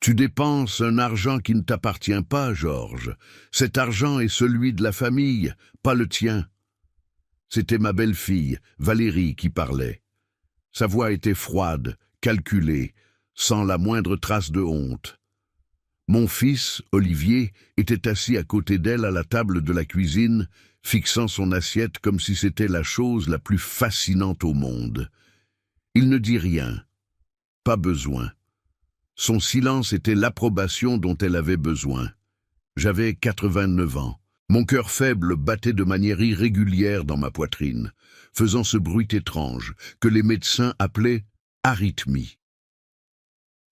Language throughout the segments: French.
Tu dépenses un argent qui ne t'appartient pas, Georges. Cet argent est celui de la famille, pas le tien. » C'était ma belle-fille, Valérie, qui parlait. Sa voix était froide, calculée, sans la moindre trace de honte. Mon fils, Olivier, était assis à côté d'elle à la table de la cuisine, fixant son assiette comme si c'était la chose la plus fascinante au monde. Il ne dit rien. Pas besoin. Son silence était l'approbation dont elle avait besoin. J'avais 89 ans. Mon cœur faible battait de manière irrégulière dans ma poitrine, faisant ce bruit étrange que les médecins appelaient arythmie.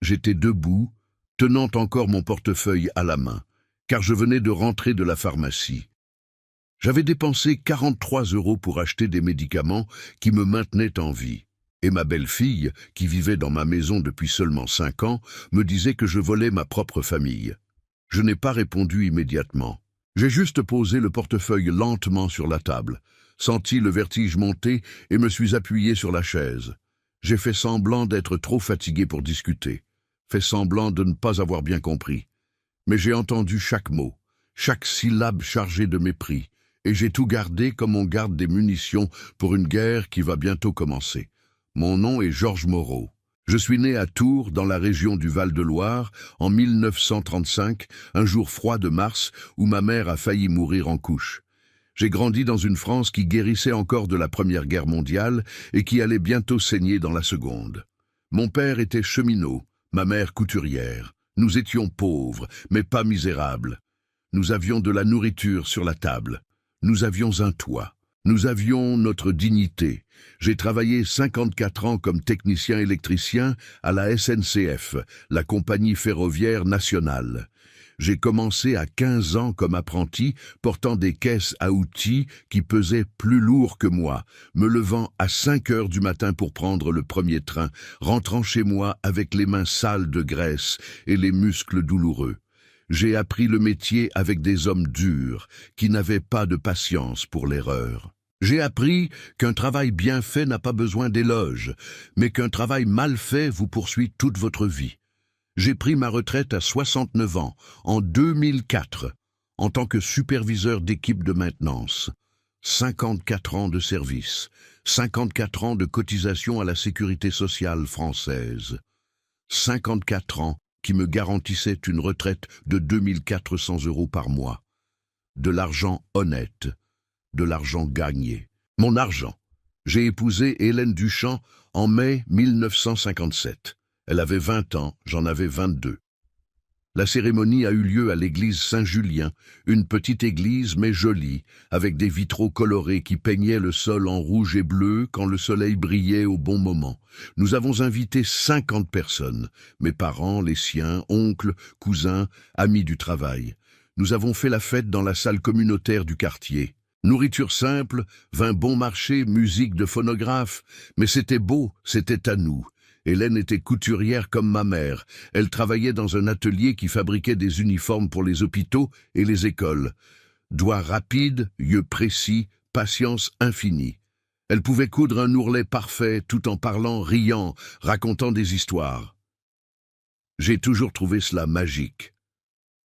J'étais debout, tenant encore mon portefeuille à la main, car je venais de rentrer de la pharmacie. J'avais dépensé 43 € pour acheter des médicaments qui me maintenaient en vie, et ma belle-fille, qui vivait dans ma maison depuis seulement 5 ans, me disait que je volais ma propre famille. Je n'ai pas répondu immédiatement. J'ai juste posé le portefeuille lentement sur la table, senti le vertige monter et me suis appuyé sur la chaise. J'ai fait semblant d'être trop fatigué pour discuter, fait semblant de ne pas avoir bien compris. Mais j'ai entendu chaque mot, chaque syllabe chargée de mépris, et j'ai tout gardé comme on garde des munitions pour une guerre qui va bientôt commencer. Mon nom est Georges Moreau. Je suis né à Tours, dans la région du Val-de-Loire, en 1935, un jour froid de mars où ma mère a failli mourir en couche. J'ai grandi dans une France qui guérissait encore de la Première Guerre mondiale et qui allait bientôt saigner dans la Seconde. Mon père était cheminot, ma mère couturière. Nous étions pauvres, mais pas misérables. Nous avions de la nourriture sur la table. Nous avions un toit. Nous avions notre dignité. J'ai travaillé 54 ans comme technicien électricien à la SNCF, la compagnie ferroviaire nationale. J'ai commencé à 15 ans comme apprenti, portant des caisses à outils qui pesaient plus lourd que moi, me levant à 5 heures du matin pour prendre le premier train, rentrant chez moi avec les mains sales de graisse et les muscles douloureux. J'ai appris le métier avec des hommes durs, qui n'avaient pas de patience pour l'erreur. J'ai appris qu'un travail bien fait n'a pas besoin d'éloges, mais qu'un travail mal fait vous poursuit toute votre vie. J'ai pris ma retraite à 69 ans, en 2004, en tant que superviseur d'équipe de maintenance. 54 ans de service, 54 ans de cotisation à la sécurité sociale française. 54 ans qui me garantissaient une retraite de 2400 € par mois. De l'argent honnête, de l'argent gagné. Mon argent. J'ai épousé Hélène Duchamp en mai 1957. Elle avait 20 ans, j'en avais 22. La cérémonie a eu lieu à l'église Saint-Julien, une petite église mais jolie, avec des vitraux colorés qui peignaient le sol en rouge et bleu quand le soleil brillait au bon moment. Nous avons invité 50 personnes, mes parents, les siens, oncles, cousins, amis du travail. Nous avons fait la fête dans la salle communautaire du quartier. Nourriture simple, vin bon marché, musique de phonographe, mais c'était beau, c'était à nous. Hélène était couturière comme ma mère. Elle travaillait dans un atelier qui fabriquait des uniformes pour les hôpitaux et les écoles. Doigts rapides, yeux précis, patience infinie. Elle pouvait coudre un ourlet parfait tout en parlant, riant, racontant des histoires. J'ai toujours trouvé cela magique.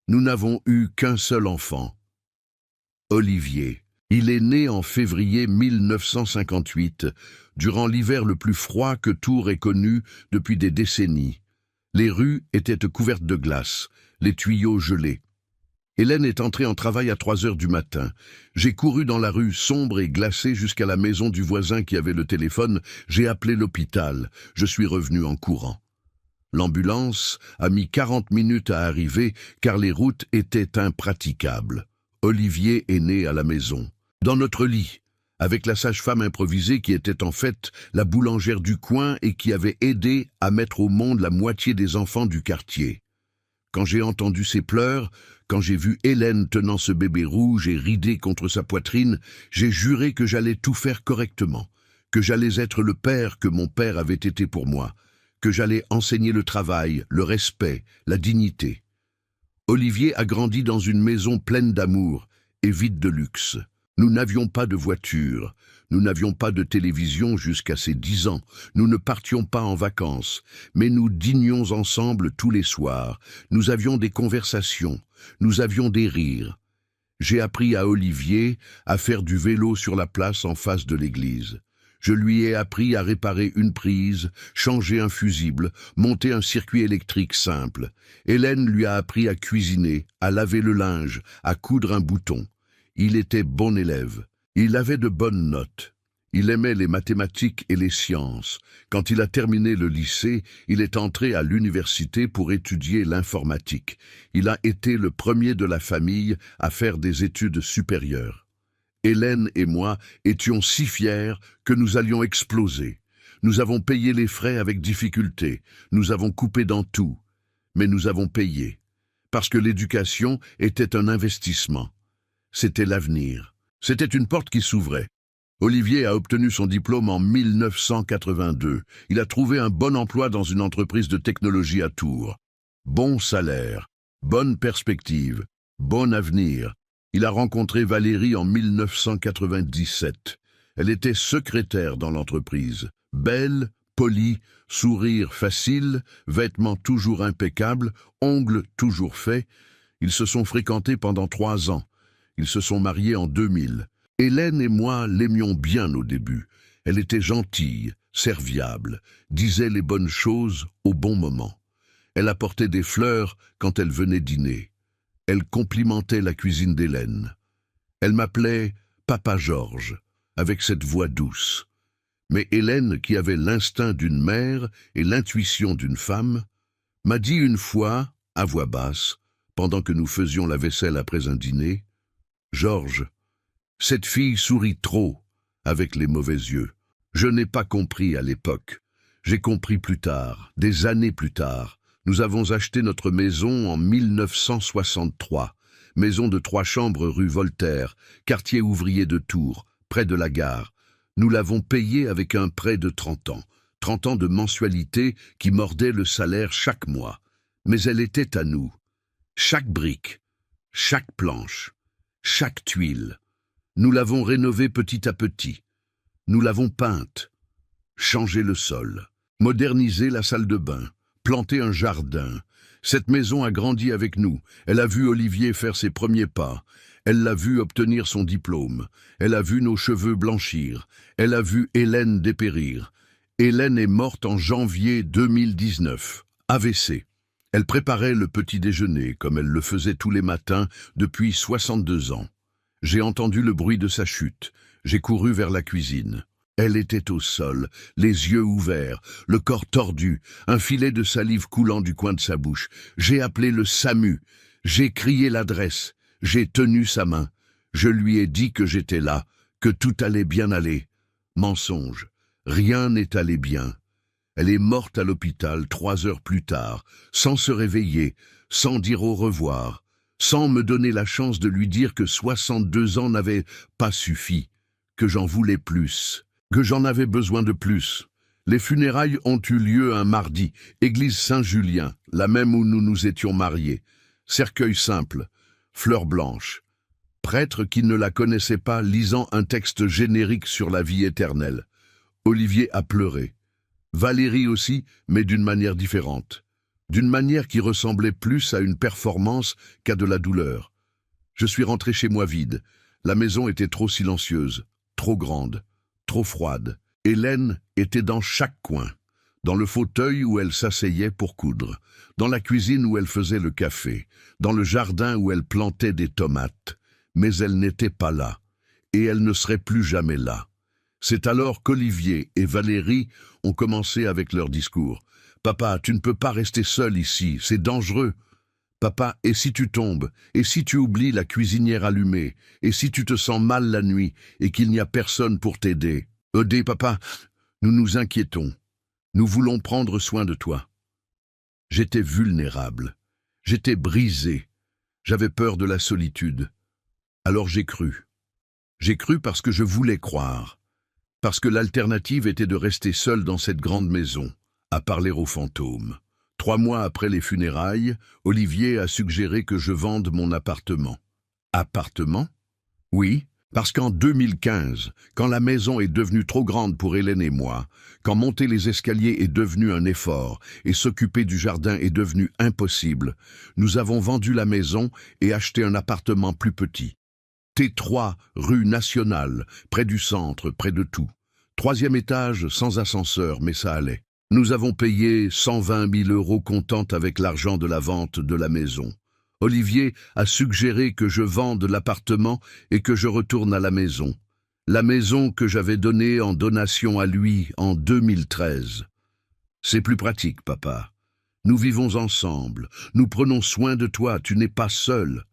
Nous n'avons eu qu'un seul enfant, Olivier. Il est né en février 1958, durant l'hiver le plus froid que Tours ait connu depuis des décennies. Les rues étaient couvertes de glace, les tuyaux gelés. Hélène est entrée en travail à 3 heures du matin. J'ai couru dans la rue sombre et glacée jusqu'à la maison du voisin qui avait le téléphone. J'ai appelé l'hôpital. Je suis revenu en courant. L'ambulance a mis 40 minutes à arriver car les routes étaient impraticables. Olivier est né à la maison. Dans notre lit, avec la sage-femme improvisée qui était en fait la boulangère du coin et qui avait aidé à mettre au monde la moitié des enfants du quartier. Quand j'ai entendu ses pleurs, quand j'ai vu Hélène tenant ce bébé rouge et ridé contre sa poitrine, j'ai juré que j'allais tout faire correctement, que j'allais être le père que mon père avait été pour moi, que j'allais enseigner le travail, le respect, la dignité. Olivier a grandi dans une maison pleine d'amour et vide de luxe. Nous n'avions pas de voiture, nous n'avions pas de télévision jusqu'à ses 10 ans, nous ne partions pas en vacances, mais nous dînions ensemble tous les soirs, nous avions des conversations, nous avions des rires. J'ai appris à Olivier à faire du vélo sur la place en face de l'église. Je lui ai appris à réparer une prise, changer un fusible, monter un circuit électrique simple. Hélène lui a appris à cuisiner, à laver le linge, à coudre un bouton. Il était bon élève. Il avait de bonnes notes. Il aimait les mathématiques et les sciences. Quand il a terminé le lycée, il est entré à l'université pour étudier l'informatique. Il a été le premier de la famille à faire des études supérieures. Hélène et moi étions si fiers que nous allions exploser. Nous avons payé les frais avec difficulté. Nous avons coupé dans tout. Mais nous avons payé. Parce que l'éducation était un investissement. C'était l'avenir. C'était une porte qui s'ouvrait. Olivier a obtenu son diplôme en 1982. Il a trouvé un bon emploi dans une entreprise de technologie à Tours. Bon salaire, bonne perspective, bon avenir. Il a rencontré Valérie en 1997. Elle était secrétaire dans l'entreprise. Belle, polie, sourire facile, vêtements toujours impeccables, ongles toujours faits. Ils se sont fréquentés pendant 3 ans. Ils se sont mariés en 2000. Hélène et moi l'aimions bien au début. Elle était gentille, serviable, disait les bonnes choses au bon moment. Elle apportait des fleurs quand elle venait dîner. Elle complimentait la cuisine d'Hélène. Elle m'appelait Papa Georges, avec cette voix douce. Mais Hélène, qui avait l'instinct d'une mère et l'intuition d'une femme, m'a dit une fois, à voix basse, pendant que nous faisions la vaisselle après un dîner, « Georges, cette fille sourit trop, avec les mauvais yeux. Je n'ai pas compris à l'époque. J'ai compris plus tard, des années plus tard. Nous avons acheté notre maison en 1963, maison de 3 chambres rue Voltaire, quartier ouvrier de Tours, près de la gare. Nous l'avons payée avec un prêt de 30 ans, 30 ans de mensualité qui mordait le salaire chaque mois. Mais elle était à nous. Chaque brique, chaque planche, chaque tuile. Nous l'avons rénovée petit à petit. Nous l'avons peinte, changé le sol, modernisé la salle de bain, planté un jardin. Cette maison a grandi avec nous. Elle a vu Olivier faire ses premiers pas. Elle l'a vu obtenir son diplôme. Elle a vu nos cheveux blanchir. Elle a vu Hélène dépérir. Hélène est morte en janvier 2019, AVC. Elle préparait le petit déjeuner comme elle le faisait tous les matins depuis 62 ans. J'ai entendu le bruit de sa chute. J'ai couru vers la cuisine. Elle était au sol, les yeux ouverts, le corps tordu, un filet de salive coulant du coin de sa bouche. J'ai appelé le SAMU. J'ai crié l'adresse. J'ai tenu sa main. Je lui ai dit que j'étais là, que tout allait bien aller. Mensonge. Rien n'est allé bien. Elle est morte à l'hôpital 3 heures plus tard, sans se réveiller, sans dire au revoir, sans me donner la chance de lui dire que 62 ans n'avaient pas suffi, que j'en voulais plus, que j'en avais besoin de plus. Les funérailles ont eu lieu un mardi, église Saint-Julien, la même où nous nous étions mariés. Cercueil simple, fleurs blanches. Prêtre qui ne la connaissait pas lisant un texte générique sur la vie éternelle. Olivier a pleuré. Valérie aussi, mais d'une manière différente. D'une manière qui ressemblait plus à une performance qu'à de la douleur. Je suis rentré chez moi vide. La maison était trop silencieuse, trop grande, trop froide. Hélène était dans chaque coin. Dans le fauteuil où elle s'asseyait pour coudre, dans la cuisine où elle faisait le café, dans le jardin où elle plantait des tomates. Mais elle n'était pas là, et elle ne serait plus jamais là. C'est alors qu'Olivier et Valérie ont commencé avec leur discours. « Papa, tu ne peux pas rester seul ici, c'est dangereux. Papa, et si tu tombes, et si tu oublies la cuisinière allumée, et si tu te sens mal la nuit, et qu'il n'y a personne pour t'aider? Aider, papa, nous nous inquiétons. Nous voulons prendre soin de toi. » J'étais vulnérable. J'étais brisé. J'avais peur de la solitude. Alors j'ai cru. J'ai cru parce que je voulais croire. Parce que l'alternative était de rester seul dans cette grande maison, à parler aux fantômes. 3 mois après les funérailles, Olivier a suggéré que je vende mon appartement. Appartement? Oui, Parce qu'en 2015, quand la maison est devenue trop grande pour Hélène et moi, quand monter les escaliers est devenu un effort et s'occuper du jardin est devenu impossible, nous avons vendu la maison et acheté un appartement plus petit. T3, rue Nationale, près du centre, près de tout. 3e étage, sans ascenseur, mais ça allait. Nous avons payé 120 000 € comptant avec l'argent de la vente de la maison. Olivier a suggéré que je vende l'appartement et que je retourne à la maison. La maison que j'avais donnée en donation à lui en 2013. C'est plus pratique, papa. Nous vivons ensemble, nous prenons soin de toi, tu n'es pas seul.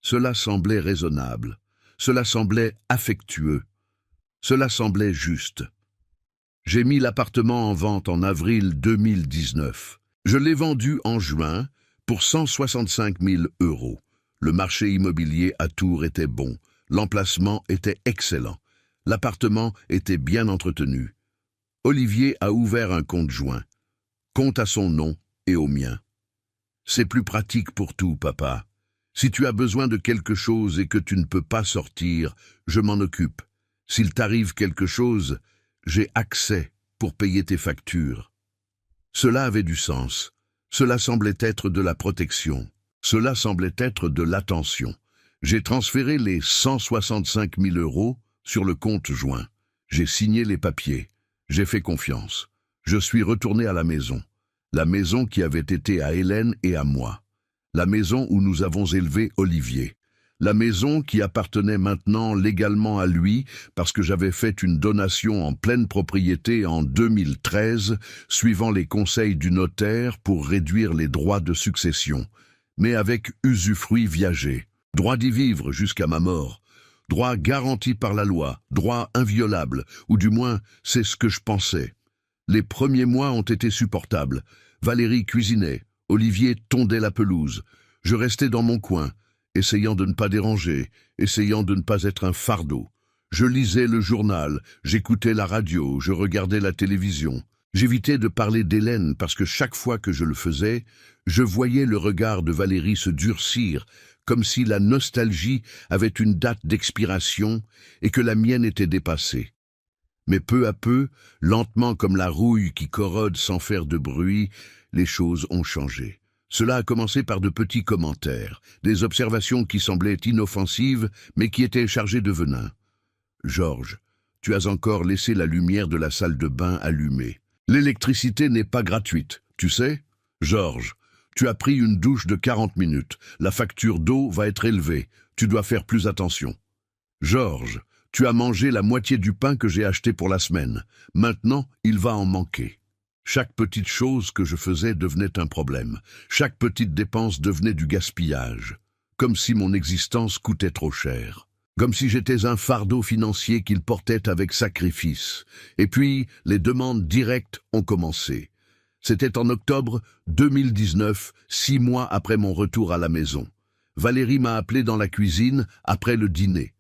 Cela semblait raisonnable, cela semblait affectueux, cela semblait juste. J'ai mis l'appartement en vente en avril 2019. Je l'ai vendu en juin pour 165 000 €. Le marché immobilier à Tours était bon, l'emplacement était excellent, l'appartement était bien entretenu. Olivier a ouvert un compte joint, compte à son nom et au mien. C'est plus pratique pour tout, papa. Si tu as besoin de quelque chose et que tu ne peux pas sortir, je m'en occupe. S'il t'arrive quelque chose, j'ai accès pour payer tes factures. Cela avait du sens. Cela semblait être de la protection. Cela semblait être de l'attention. J'ai transféré les 165 000 € sur le compte joint. J'ai signé les papiers. J'ai fait confiance. Je suis retourné à la maison. La maison qui avait été à Hélène et à moi. La maison où nous avons élevé Olivier. La maison qui appartenait maintenant légalement à lui parce que j'avais fait une donation en pleine propriété en 2013, suivant les conseils du notaire pour réduire les droits de succession, mais avec usufruit viager, droit d'y vivre jusqu'à ma mort, droit garanti par la loi, droit inviolable, ou du moins c'est ce que je pensais. Les premiers mois ont été supportables. Valérie cuisinait, Olivier tondait la pelouse. Je restais dans mon coin, essayant de ne pas déranger, essayant de ne pas être un fardeau. Je lisais le journal, j'écoutais la radio, je regardais la télévision. J'évitais de parler d'Hélène parce que chaque fois que je le faisais, je voyais le regard de Valérie se durcir, comme si la nostalgie avait une date d'expiration et que la mienne était dépassée. Mais peu à peu, lentement comme la rouille qui corrode sans faire de bruit, les choses ont changé. Cela a commencé par de petits commentaires, des observations qui semblaient inoffensives, mais qui étaient chargées de venin. « Georges, tu as encore laissé la lumière de la salle de bain allumée. L'électricité n'est pas gratuite, tu sais ? Georges, tu as pris une douche de 40 minutes. La facture d'eau va être élevée. Tu dois faire plus attention. Georges, tu as mangé la moitié du pain que j'ai acheté pour la semaine. Maintenant, il va en manquer. » Chaque petite chose que je faisais devenait un problème. Chaque petite dépense devenait du gaspillage. Comme si mon existence coûtait trop cher. Comme si j'étais un fardeau financier qu'il portait avec sacrifice. Et puis, les demandes directes ont commencé. C'était en octobre 2019, 6 mois après mon retour à la maison. Valérie m'a appelé dans la cuisine après le dîner.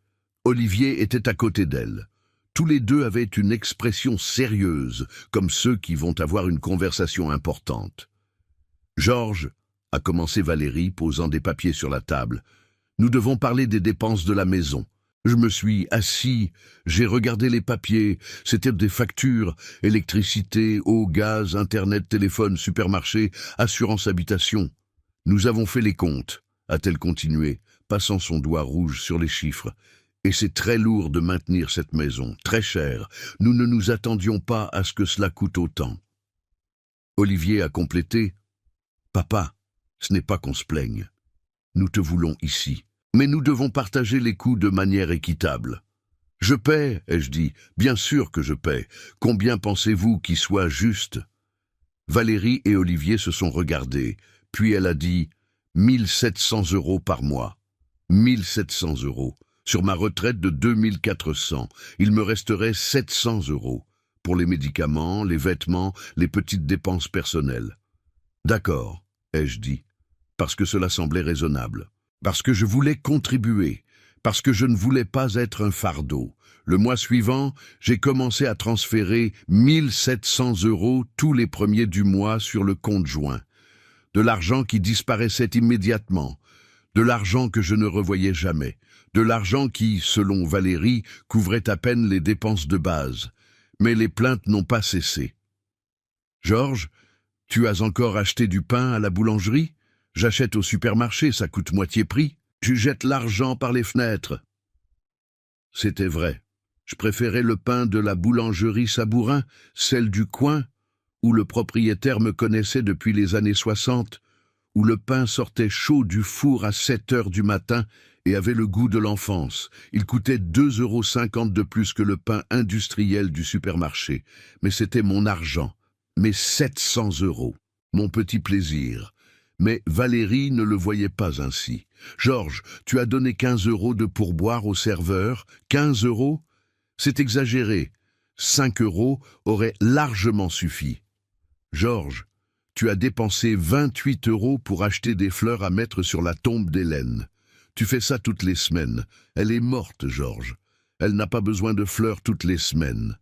Olivier était à côté d'elle. Tous les deux avaient une expression sérieuse, comme ceux qui vont avoir une conversation importante. « Georges, » a commencé Valérie, posant des papiers sur la table, « nous devons parler des dépenses de la maison. » Je me suis assis, j'ai regardé les papiers, c'étaient des factures, électricité, eau, gaz, internet, téléphone, supermarché, assurance habitation. « Nous avons fait les comptes, » a-t-elle continué, passant son doigt rouge sur les chiffres. Et c'est très lourd de maintenir cette maison, très cher. Nous ne nous attendions pas à ce que cela coûte autant. Olivier a complété. « Papa, ce n'est pas qu'on se plaigne. Nous te voulons ici. Mais nous devons partager les coûts de manière équitable. »« Je paie, ai-je dit. Bien sûr que je paie. Combien pensez-vous qu'il soit juste ?» Valérie et Olivier se sont regardés. Puis elle a dit « 1 700 € par mois. 1 700 €. Sur ma retraite de 2 400, il me resterait 700 € pour les médicaments, les vêtements, les petites dépenses personnelles. D'accord, ai-je dit, parce que cela semblait raisonnable, parce que je voulais contribuer, parce que je ne voulais pas être un fardeau. Le mois suivant, j'ai commencé à transférer 1 700 € tous les premiers du mois sur le compte joint. De l'argent qui disparaissait immédiatement, De l'argent que je ne revoyais jamais. De l'argent qui, selon Valérie, couvrait à peine les dépenses de base. Mais les plaintes n'ont pas cessé. « Georges, tu as encore acheté du pain à la boulangerie? J'achète au supermarché, ça coûte moitié prix. Tu jettes l'argent par les fenêtres. » C'était vrai. Je préférais le pain de la boulangerie Sabourin, celle du coin, où le propriétaire me connaissait depuis les années 60, où le pain sortait chaud du four à 7 heures du matin et avait le goût de l'enfance. Il coûtait 2,50 € de plus que le pain industriel du supermarché. Mais c'était mon argent, mes 700 €, mon petit plaisir. Mais Valérie ne le voyait pas ainsi. « Georges, tu as donné 15 € de pourboire au serveur. 15 €? C'est exagéré. 5 € auraient largement suffi. Georges, tu as dépensé 28 € pour acheter des fleurs à mettre sur la tombe d'Hélène. Tu fais ça toutes les semaines. Elle est morte, Georges. Elle n'a pas besoin de fleurs toutes les semaines. »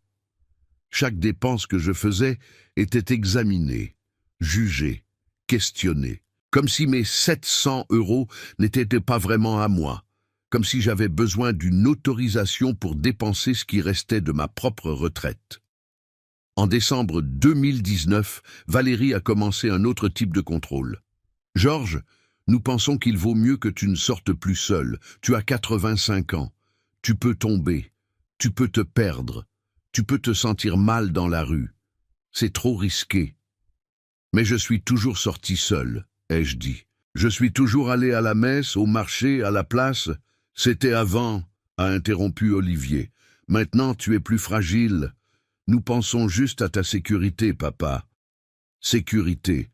Chaque dépense que je faisais était examinée, jugée, questionnée. Comme si mes 700 € n'étaient pas vraiment à moi, comme si j'avais besoin d'une autorisation pour dépenser ce qui restait de ma propre retraite. En décembre 2019, Valérie a commencé un autre type de contrôle. « Georges, nous pensons qu'il vaut mieux que tu ne sortes plus seul. Tu as 85 ans. Tu peux tomber. Tu peux te perdre. Tu peux te sentir mal dans la rue. C'est trop risqué. » Mais je suis toujours sorti seul, ai-je dit. Je suis toujours allé à la messe, au marché, à la place. C'était avant, a interrompu Olivier. Maintenant, tu es plus fragile. Nous pensons juste à ta sécurité, papa. Sécurité.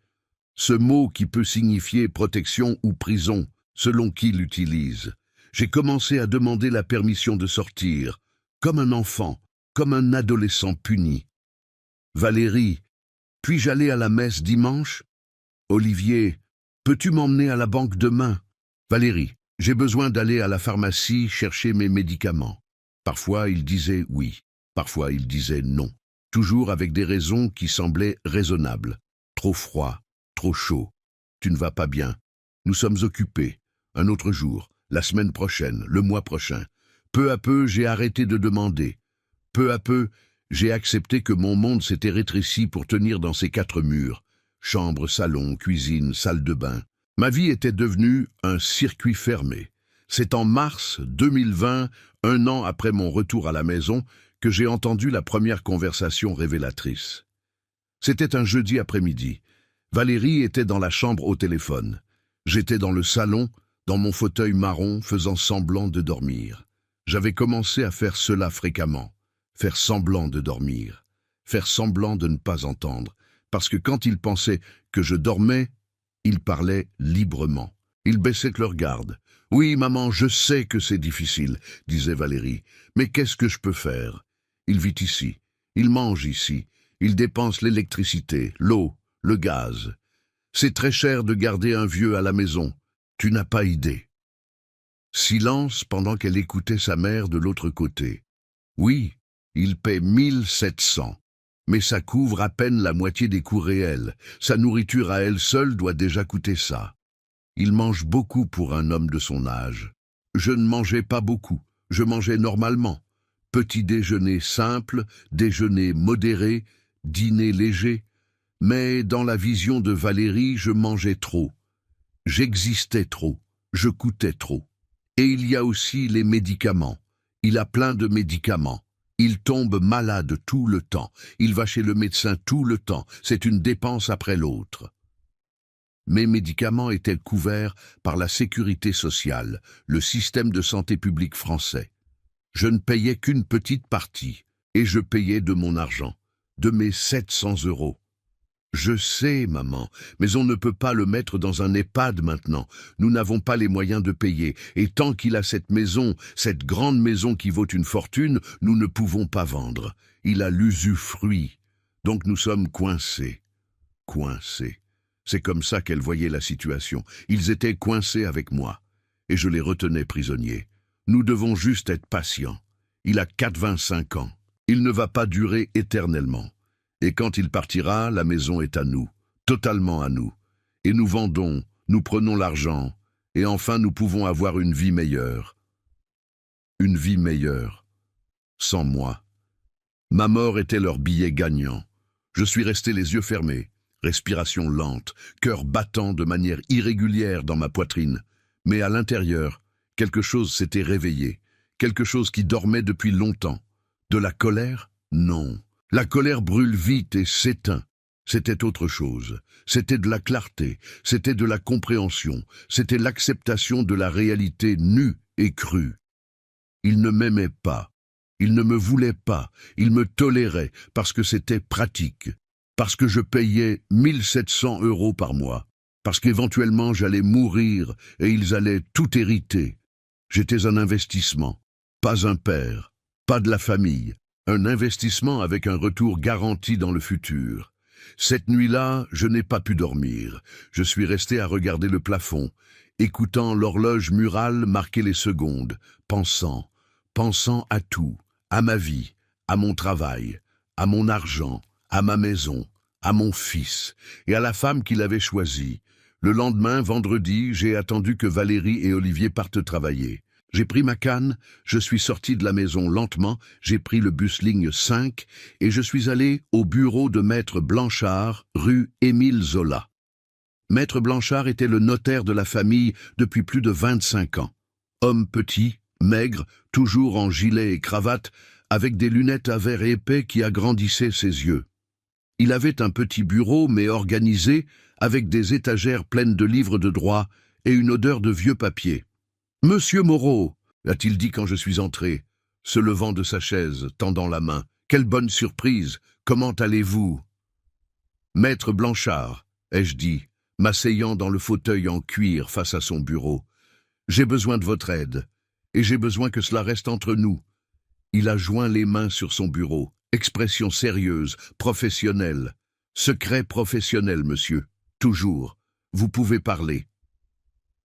Ce mot qui peut signifier protection ou prison, selon qui l'utilise. J'ai commencé à demander la permission de sortir, comme un enfant, comme un adolescent puni. Valérie, puis-je aller à la messe dimanche? Olivier, peux-tu m'emmener à la banque demain? Valérie, j'ai besoin d'aller à la pharmacie chercher mes médicaments. Parfois il disait oui, parfois il disait non, toujours avec des raisons qui semblaient raisonnables. Trop froid, trop chaud, tu ne vas pas bien, nous sommes occupés, un autre jour, la semaine prochaine, le mois prochain. Peu à peu, j'ai arrêté de demander. Peu à peu, j'ai accepté que mon monde s'était rétréci pour tenir dans ces 4 murs. Chambre, salon, cuisine, salle de bain. Ma vie était devenue un circuit fermé. C'est en mars 2020, 1 an après mon retour à la maison, que j'ai entendu la première conversation révélatrice. C'était un jeudi après-midi. Valérie était dans la chambre au téléphone. J'étais dans le salon, dans mon fauteuil marron, faisant semblant de dormir. J'avais commencé à faire cela fréquemment. Faire semblant de dormir. Faire semblant de ne pas entendre. Parce que quand ils pensaient que je dormais, ils parlaient librement. Ils baissaient leur garde. « Oui, maman, je sais que c'est difficile, » disait Valérie. « Mais qu'est-ce que je peux faire? Il vit ici. Il mange ici. Il dépense l'électricité, l'eau, le gaz. C'est très cher de garder un vieux à la maison. Tu n'as pas idée. » Silence pendant qu'elle écoutait sa mère de l'autre côté. « Oui, il paie 1700. Mais ça couvre à peine la moitié des coûts réels. Sa nourriture à elle seule doit déjà coûter ça. Il mange beaucoup pour un homme de son âge. Je ne mangeais pas beaucoup, je mangeais normalement. Petit déjeuner simple, déjeuner modéré, dîner léger. Mais dans la vision de Valérie, je mangeais trop. J'existais trop, je coûtais trop. Et il y a aussi les médicaments. Il a plein de médicaments. Il tombe malade tout le temps. Il va chez le médecin tout le temps. C'est une dépense après l'autre. Mes médicaments étaient couverts par la sécurité sociale, le système de santé publique français. Je ne payais qu'une petite partie, et je payais de mon argent, de mes 700 €. Je sais, maman, mais on ne peut pas le mettre dans un EHPAD maintenant. Nous n'avons pas les moyens de payer. Et tant qu'il a cette maison, cette grande maison qui vaut une fortune, nous ne pouvons pas vendre. Il a l'usufruit. Donc nous sommes coincés. Coincés. C'est comme ça qu'elle voyait la situation. Ils étaient coincés avec moi. Et je les retenais prisonniers. Nous devons juste être patients. Il a 85 ans. Il ne va pas durer éternellement. Et quand il partira, la maison est à nous, totalement à nous. Et nous vendons, nous prenons l'argent, Et enfin, nous pouvons avoir une vie meilleure. Une vie meilleure. Sans moi. Ma mort était leur billet gagnant. Je suis resté les yeux fermés, respiration lente, cœur battant de manière irrégulière dans ma poitrine. Mais à l'intérieur, quelque chose s'était réveillé, quelque chose qui dormait depuis longtemps. De la colère? Non. La colère brûle vite et s'éteint. C'était autre chose. C'était de la clarté, c'était de la compréhension, c'était l'acceptation de la réalité nue et crue. Il ne m'aimait pas, il ne me voulait pas, il me tolérait parce que c'était pratique, parce que je payais 1700 € par mois, parce qu'éventuellement j'allais mourir et ils allaient tout hériter. J'étais un investissement, pas un père, pas de la famille, un investissement avec un retour garanti dans le futur. Cette nuit-là, je n'ai pas pu dormir. Je suis resté à regarder le plafond, écoutant l'horloge murale marquer les secondes, pensant à tout, à ma vie, à mon travail, à mon argent, à ma maison, à mon fils et à la femme qu'il avait choisie. Le lendemain, vendredi, j'ai attendu que Valérie et Olivier partent travailler. J'ai pris ma canne, je suis sorti de la maison lentement, j'ai pris le bus ligne 5 et je suis allé au bureau de Maître Blanchard, rue Émile Zola. Maître Blanchard était le notaire de la famille depuis plus de 25 ans. Homme petit, maigre, toujours en gilet et cravate, avec des lunettes à verre épais qui agrandissaient ses yeux. Il avait un petit bureau mais organisé, avec des étagères pleines de livres de droit et une odeur de vieux papier. « Monsieur Moreau » a-t-il dit quand je suis entré, se levant de sa chaise, tendant la main. « Quelle bonne surprise! Comment allez-vous » ? « Maître Blanchard » ai-je dit, m'asseyant dans le fauteuil en cuir face à son bureau. « J'ai besoin de votre aide, et j'ai besoin que cela reste entre nous. » Il a joint les mains sur son bureau, expression sérieuse, professionnelle. « Secret professionnel, monsieur. Toujours. Vous pouvez parler. »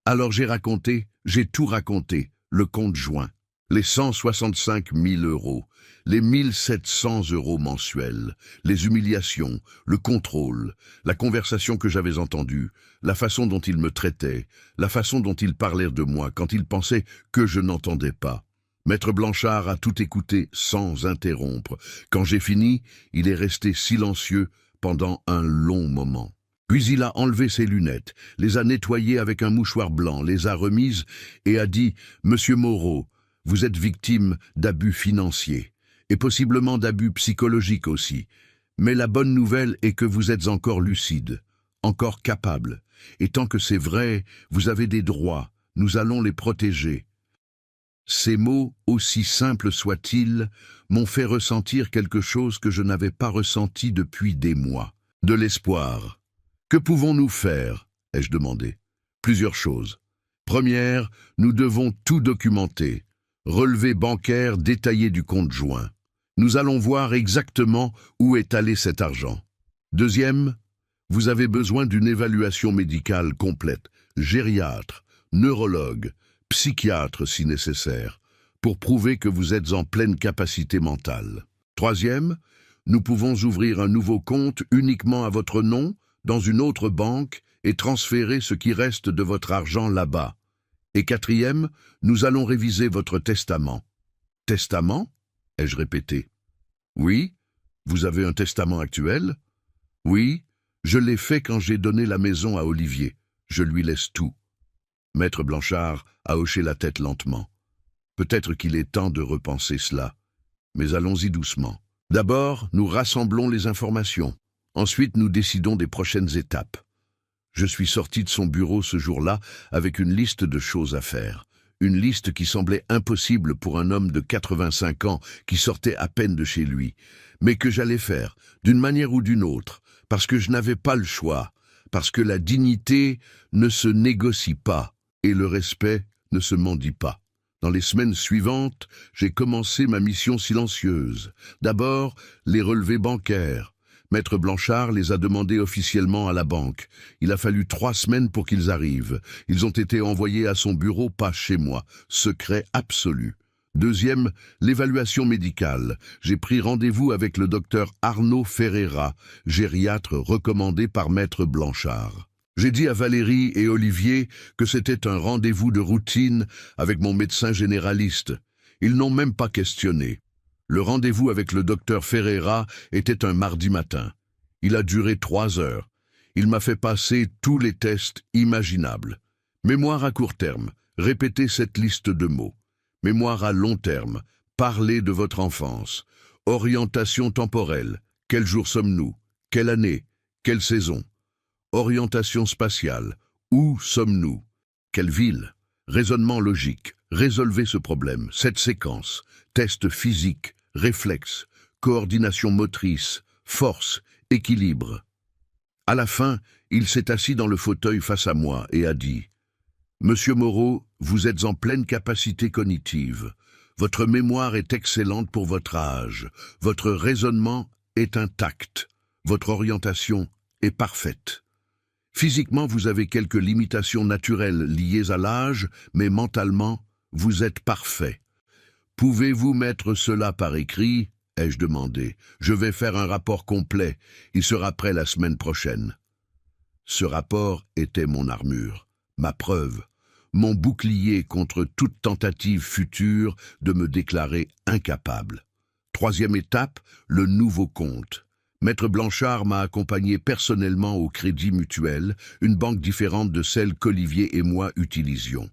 Alors j'ai tout raconté, le compte joint, les 165 000 €, les 1700 € mensuels, les humiliations, le contrôle, la conversation que j'avais entendue, la façon dont il me traitait, la façon dont il parlait de moi quand il pensait que je n'entendais pas. Maître Blanchard a tout écouté sans interrompre. Quand j'ai fini, il est resté silencieux pendant un long moment. Puis il a enlevé ses lunettes, les a nettoyées avec un mouchoir blanc, les a remises et a dit « Monsieur Moreau, vous êtes victime d'abus financiers et possiblement d'abus psychologiques aussi. Mais la bonne nouvelle est que vous êtes encore lucide, encore capable. Et tant que c'est vrai, vous avez des droits, nous allons les protéger. » Ces mots, aussi simples soient-ils, m'ont fait ressentir quelque chose que je n'avais pas ressenti depuis des mois. De l'espoir. « Que pouvons-nous faire ?» ai-je demandé. « Plusieurs choses. Première, nous devons tout documenter. Relevé bancaire détaillé du compte joint. Nous allons voir exactement où est allé cet argent. Deuxième, vous avez besoin d'une évaluation médicale complète, gériatre, neurologue, psychiatre si nécessaire, pour prouver que vous êtes en pleine capacité mentale. Troisième, nous pouvons ouvrir un nouveau compte uniquement à votre nom, dans une autre banque et transférer ce qui reste de votre argent là-bas. Et quatrième, nous allons réviser votre testament. » « Testament » ai-je répété. « Oui, vous avez un testament actuel ?»« Oui, je l'ai fait quand j'ai donné la maison à Olivier. Je lui laisse tout. » Maître Blanchard a hoché la tête lentement. Peut-être qu'il est temps de repenser cela. Mais allons-y doucement. D'abord, nous rassemblons les informations. Ensuite, nous décidons des prochaines étapes. Je suis sorti de son bureau ce jour-là avec une liste de choses à faire. Une liste qui semblait impossible pour un homme de 85 ans qui sortait à peine de chez lui, mais que j'allais faire, d'une manière ou d'une autre, parce que je n'avais pas le choix, parce que la dignité ne se négocie pas et le respect ne se mendie pas. Dans les semaines suivantes, j'ai commencé ma mission silencieuse. D'abord, les relevés bancaires. Maître Blanchard les a demandés officiellement à la banque. Il a fallu 3 semaines pour qu'ils arrivent. Ils ont été envoyés à son bureau, pas chez moi. Secret absolu. Deuxième, l'évaluation médicale. J'ai pris rendez-vous avec le docteur Arnaud Ferreira, gériatre recommandé par Maître Blanchard. J'ai dit à Valérie et Olivier que c'était un rendez-vous de routine avec mon médecin généraliste. Ils n'ont même pas questionné. Le rendez-vous avec le docteur Ferreira était un mardi matin. Il a duré 3 heures. Il m'a fait passer tous les tests imaginables. Mémoire à court terme, répétez cette liste de mots. Mémoire à long terme, parlez de votre enfance. Orientation temporelle, quel jour sommes-nous? Quelle année? Quelle saison? Orientation spatiale, où sommes-nous? Quelle ville? Raisonnement logique, résolvez ce problème, cette séquence. Test physique, réflexe, coordination motrice, force, équilibre. À la fin, il s'est assis dans le fauteuil face à moi et a dit « Monsieur Moreau, vous êtes en pleine capacité cognitive. Votre mémoire est excellente pour votre âge. Votre raisonnement est intact. Votre orientation est parfaite. Physiquement, vous avez quelques limitations naturelles liées à l'âge, mais mentalement, vous êtes parfait. Pouvez-vous mettre cela par écrit ?» ai-je demandé. « Je vais faire un rapport complet. Il sera prêt la semaine prochaine. » Ce rapport était mon armure, ma preuve, mon bouclier contre toute tentative future de me déclarer incapable. 3e étape, le nouveau compte. Maître Blanchard m'a accompagné personnellement au Crédit Mutuel, une banque différente de celle qu'Olivier et moi utilisions.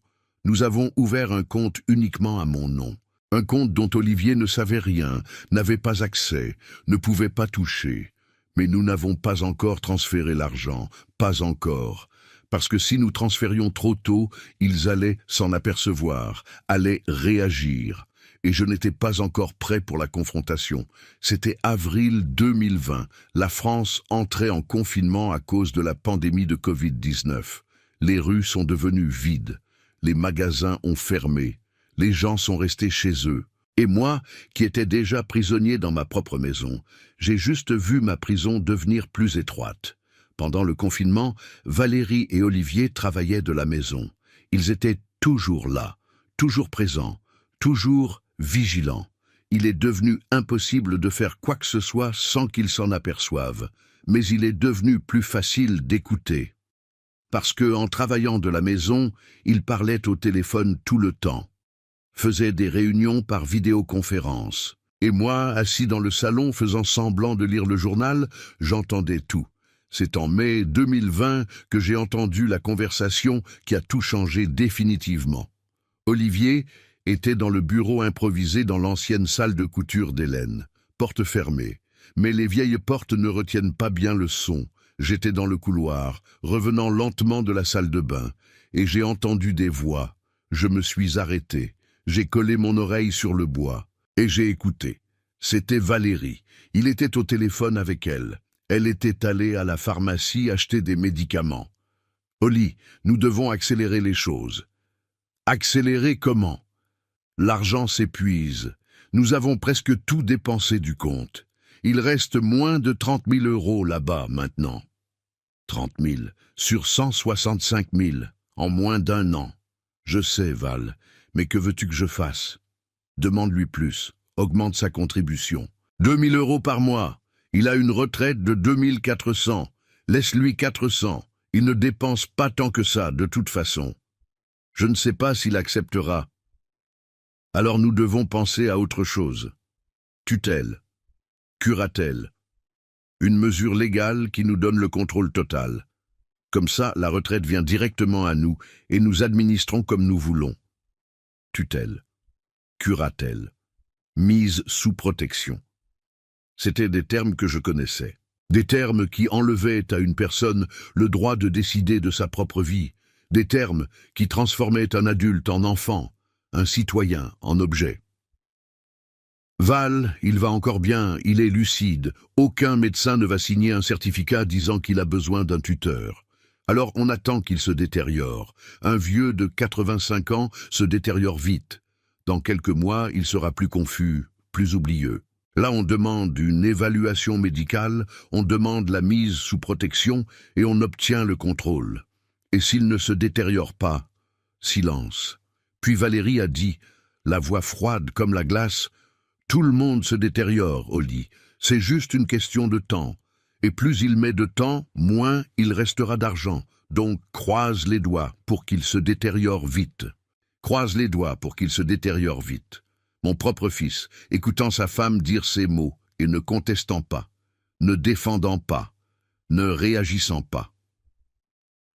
Nous avons ouvert un compte uniquement à mon nom. Un compte dont Olivier ne savait rien, n'avait pas accès, ne pouvait pas toucher. Mais nous n'avons pas encore transféré l'argent, pas encore. Parce que si nous transférions trop tôt, ils allaient s'en apercevoir, allaient réagir. Et je n'étais pas encore prêt pour la confrontation. C'était avril 2020. La France entrait en confinement à cause de la pandémie de Covid-19. Les rues sont devenues vides. Les magasins ont fermé. Les gens sont restés chez eux. Et moi, qui étais déjà prisonnier dans ma propre maison, j'ai juste vu ma prison devenir plus étroite. Pendant le confinement, Valérie et Olivier travaillaient de la maison. Ils étaient toujours là, toujours présents, toujours vigilants. Il est devenu impossible de faire quoi que ce soit sans qu'ils s'en aperçoivent, mais il est devenu plus facile d'écouter. Parce que, en travaillant de la maison, ils parlaient au téléphone tout le temps, faisaient des réunions par vidéoconférence. Et moi, assis dans le salon, faisant semblant de lire le journal, j'entendais tout. C'est en mai 2020 que j'ai entendu la conversation qui a tout changé définitivement. Olivier était dans le bureau improvisé dans l'ancienne salle de couture d'Hélène. Porte fermée. Mais les vieilles portes ne retiennent pas bien le son. J'étais dans le couloir, revenant lentement de la salle de bain, et j'ai entendu des voix. Je me suis arrêté. J'ai collé mon oreille sur le bois, et j'ai écouté. C'était Valérie. Il était au téléphone avec elle. Elle était allée à la pharmacie acheter des médicaments. « Oli, nous devons accélérer les choses. » « Accélérer comment ? L'argent s'épuise. Nous avons presque tout dépensé du compte. Il reste moins de 30 000 € là-bas maintenant. 30 000 sur 165 000 en moins d'1 an. Je sais, Val, mais que veux-tu que je fasse ? Demande-lui plus. Augmente sa contribution. 2 000 € par mois. Il a une retraite de 2 400. Laisse-lui 400. Il ne dépense pas tant que ça, de toute façon. Je ne sais pas s'il acceptera. Alors nous devons penser à autre chose. Tutelle. Curatelle. Une mesure légale qui nous donne le contrôle total. Comme ça, la retraite vient directement à nous et nous administrons comme nous voulons. Tutelle. Curatelle. Mise sous protection. C'étaient des termes que je connaissais. Des termes qui enlevaient à une personne le droit de décider de sa propre vie. Des termes qui transformaient un adulte en enfant, un citoyen en objet. Val, il va encore bien, il est lucide. Aucun médecin ne va signer un certificat disant qu'il a besoin d'un tuteur. Alors on attend qu'il se détériore. Un vieux de 85 ans se détériore vite. Dans quelques mois, il sera plus confus, plus oublieux. Là, on demande une évaluation médicale, on demande la mise sous protection et on obtient le contrôle. Et s'il ne se détériore pas, silence. Puis Valérie a dit, la voix froide comme la glace, « Tout le monde se détériore, Oli. C'est juste une question de temps. Et plus il met de temps, moins il restera d'argent. Donc croise les doigts pour qu'il se détériore vite. Croise les doigts pour qu'il se détériore vite. Mon propre fils, écoutant sa femme dire ces mots, et ne contestant pas, ne défendant pas, ne réagissant pas.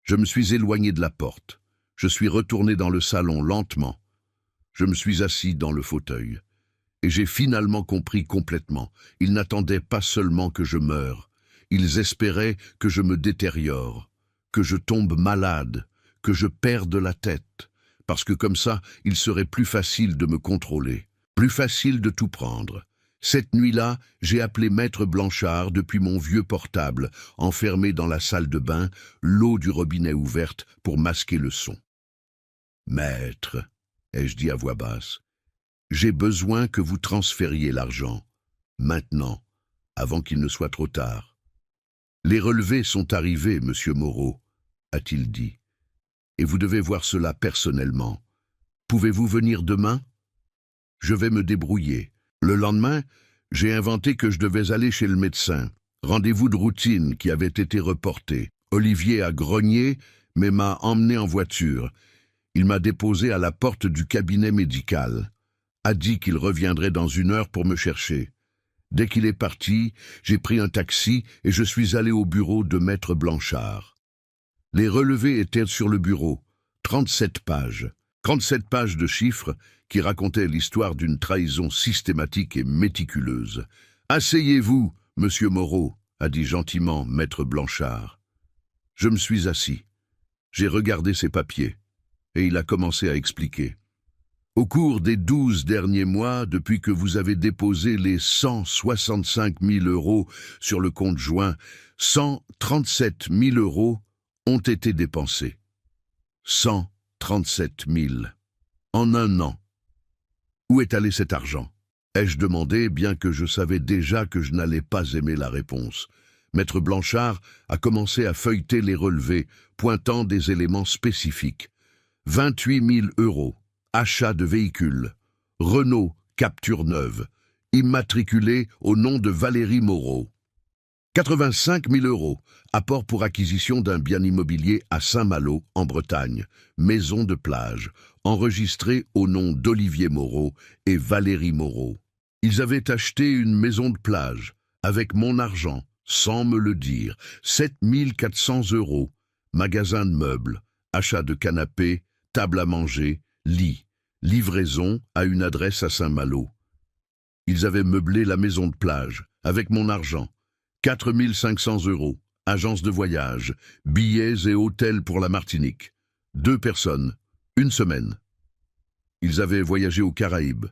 Je me suis éloigné de la porte. Je suis retourné dans le salon lentement. Je me suis assis dans le fauteuil. Et j'ai finalement compris complètement. Ils n'attendaient pas seulement que je meure. Ils espéraient que je me détériore, que je tombe malade, que je perde la tête. Parce que comme ça, il serait plus facile de me contrôler, plus facile de tout prendre. Cette nuit-là, j'ai appelé Maître Blanchard depuis mon vieux portable, enfermé dans la salle de bain, l'eau du robinet ouverte pour masquer le son. « Maître », ai-je dit à voix basse, « j'ai besoin que vous transfériez l'argent, maintenant, avant qu'il ne soit trop tard. »« Les relevés sont arrivés, monsieur Moreau, » a-t-il dit, « et vous devez voir cela personnellement. Pouvez-vous venir demain ? Je vais me débrouiller. » Le lendemain, j'ai inventé que je devais aller chez le médecin. Rendez-vous de routine qui avait été reporté. Olivier a grogné, mais m'a emmené en voiture. Il m'a déposé à la porte du cabinet médical. A dit qu'il reviendrait dans 1 heure pour me chercher. Dès qu'il est parti, j'ai pris un taxi et je suis allé au bureau de Maître Blanchard. Les relevés étaient sur le bureau, 37 pages. 37 pages de chiffres qui racontaient l'histoire d'une trahison systématique et méticuleuse. « Asseyez-vous, monsieur Moreau », a dit gentiment Maître Blanchard. Je me suis assis. J'ai regardé ses papiers, et il a commencé à expliquer. « Au cours des 12 derniers mois, depuis que vous avez déposé les 165 000 € sur le compte joint, 137 000 € ont été dépensés. 137 000. En 1 an. Où est allé cet argent ? Ai-je demandé, bien que je savais déjà que je n'allais pas aimer la réponse. Maître Blanchard a commencé à feuilleter les relevés, pointant des éléments spécifiques. 28 000 €, achat de véhicule. Renault, capture neuve, immatriculé au nom de Valérie Moreau. 85 000 €, apport pour acquisition d'un bien immobilier à Saint-Malo, en Bretagne, maison de plage, enregistrée au nom d'Olivier Moreau et Valérie Moreau. Ils avaient acheté une maison de plage, avec mon argent, sans me le dire, 7 400 €, magasin de meubles, achat de canapé, table à manger, lit, livraison à une adresse à Saint-Malo. Ils avaient meublé la maison de plage, avec mon argent, 4 500 €, agence de voyage, billets et hôtels pour la Martinique. 2 personnes, 1 semaine. Ils avaient voyagé aux Caraïbes,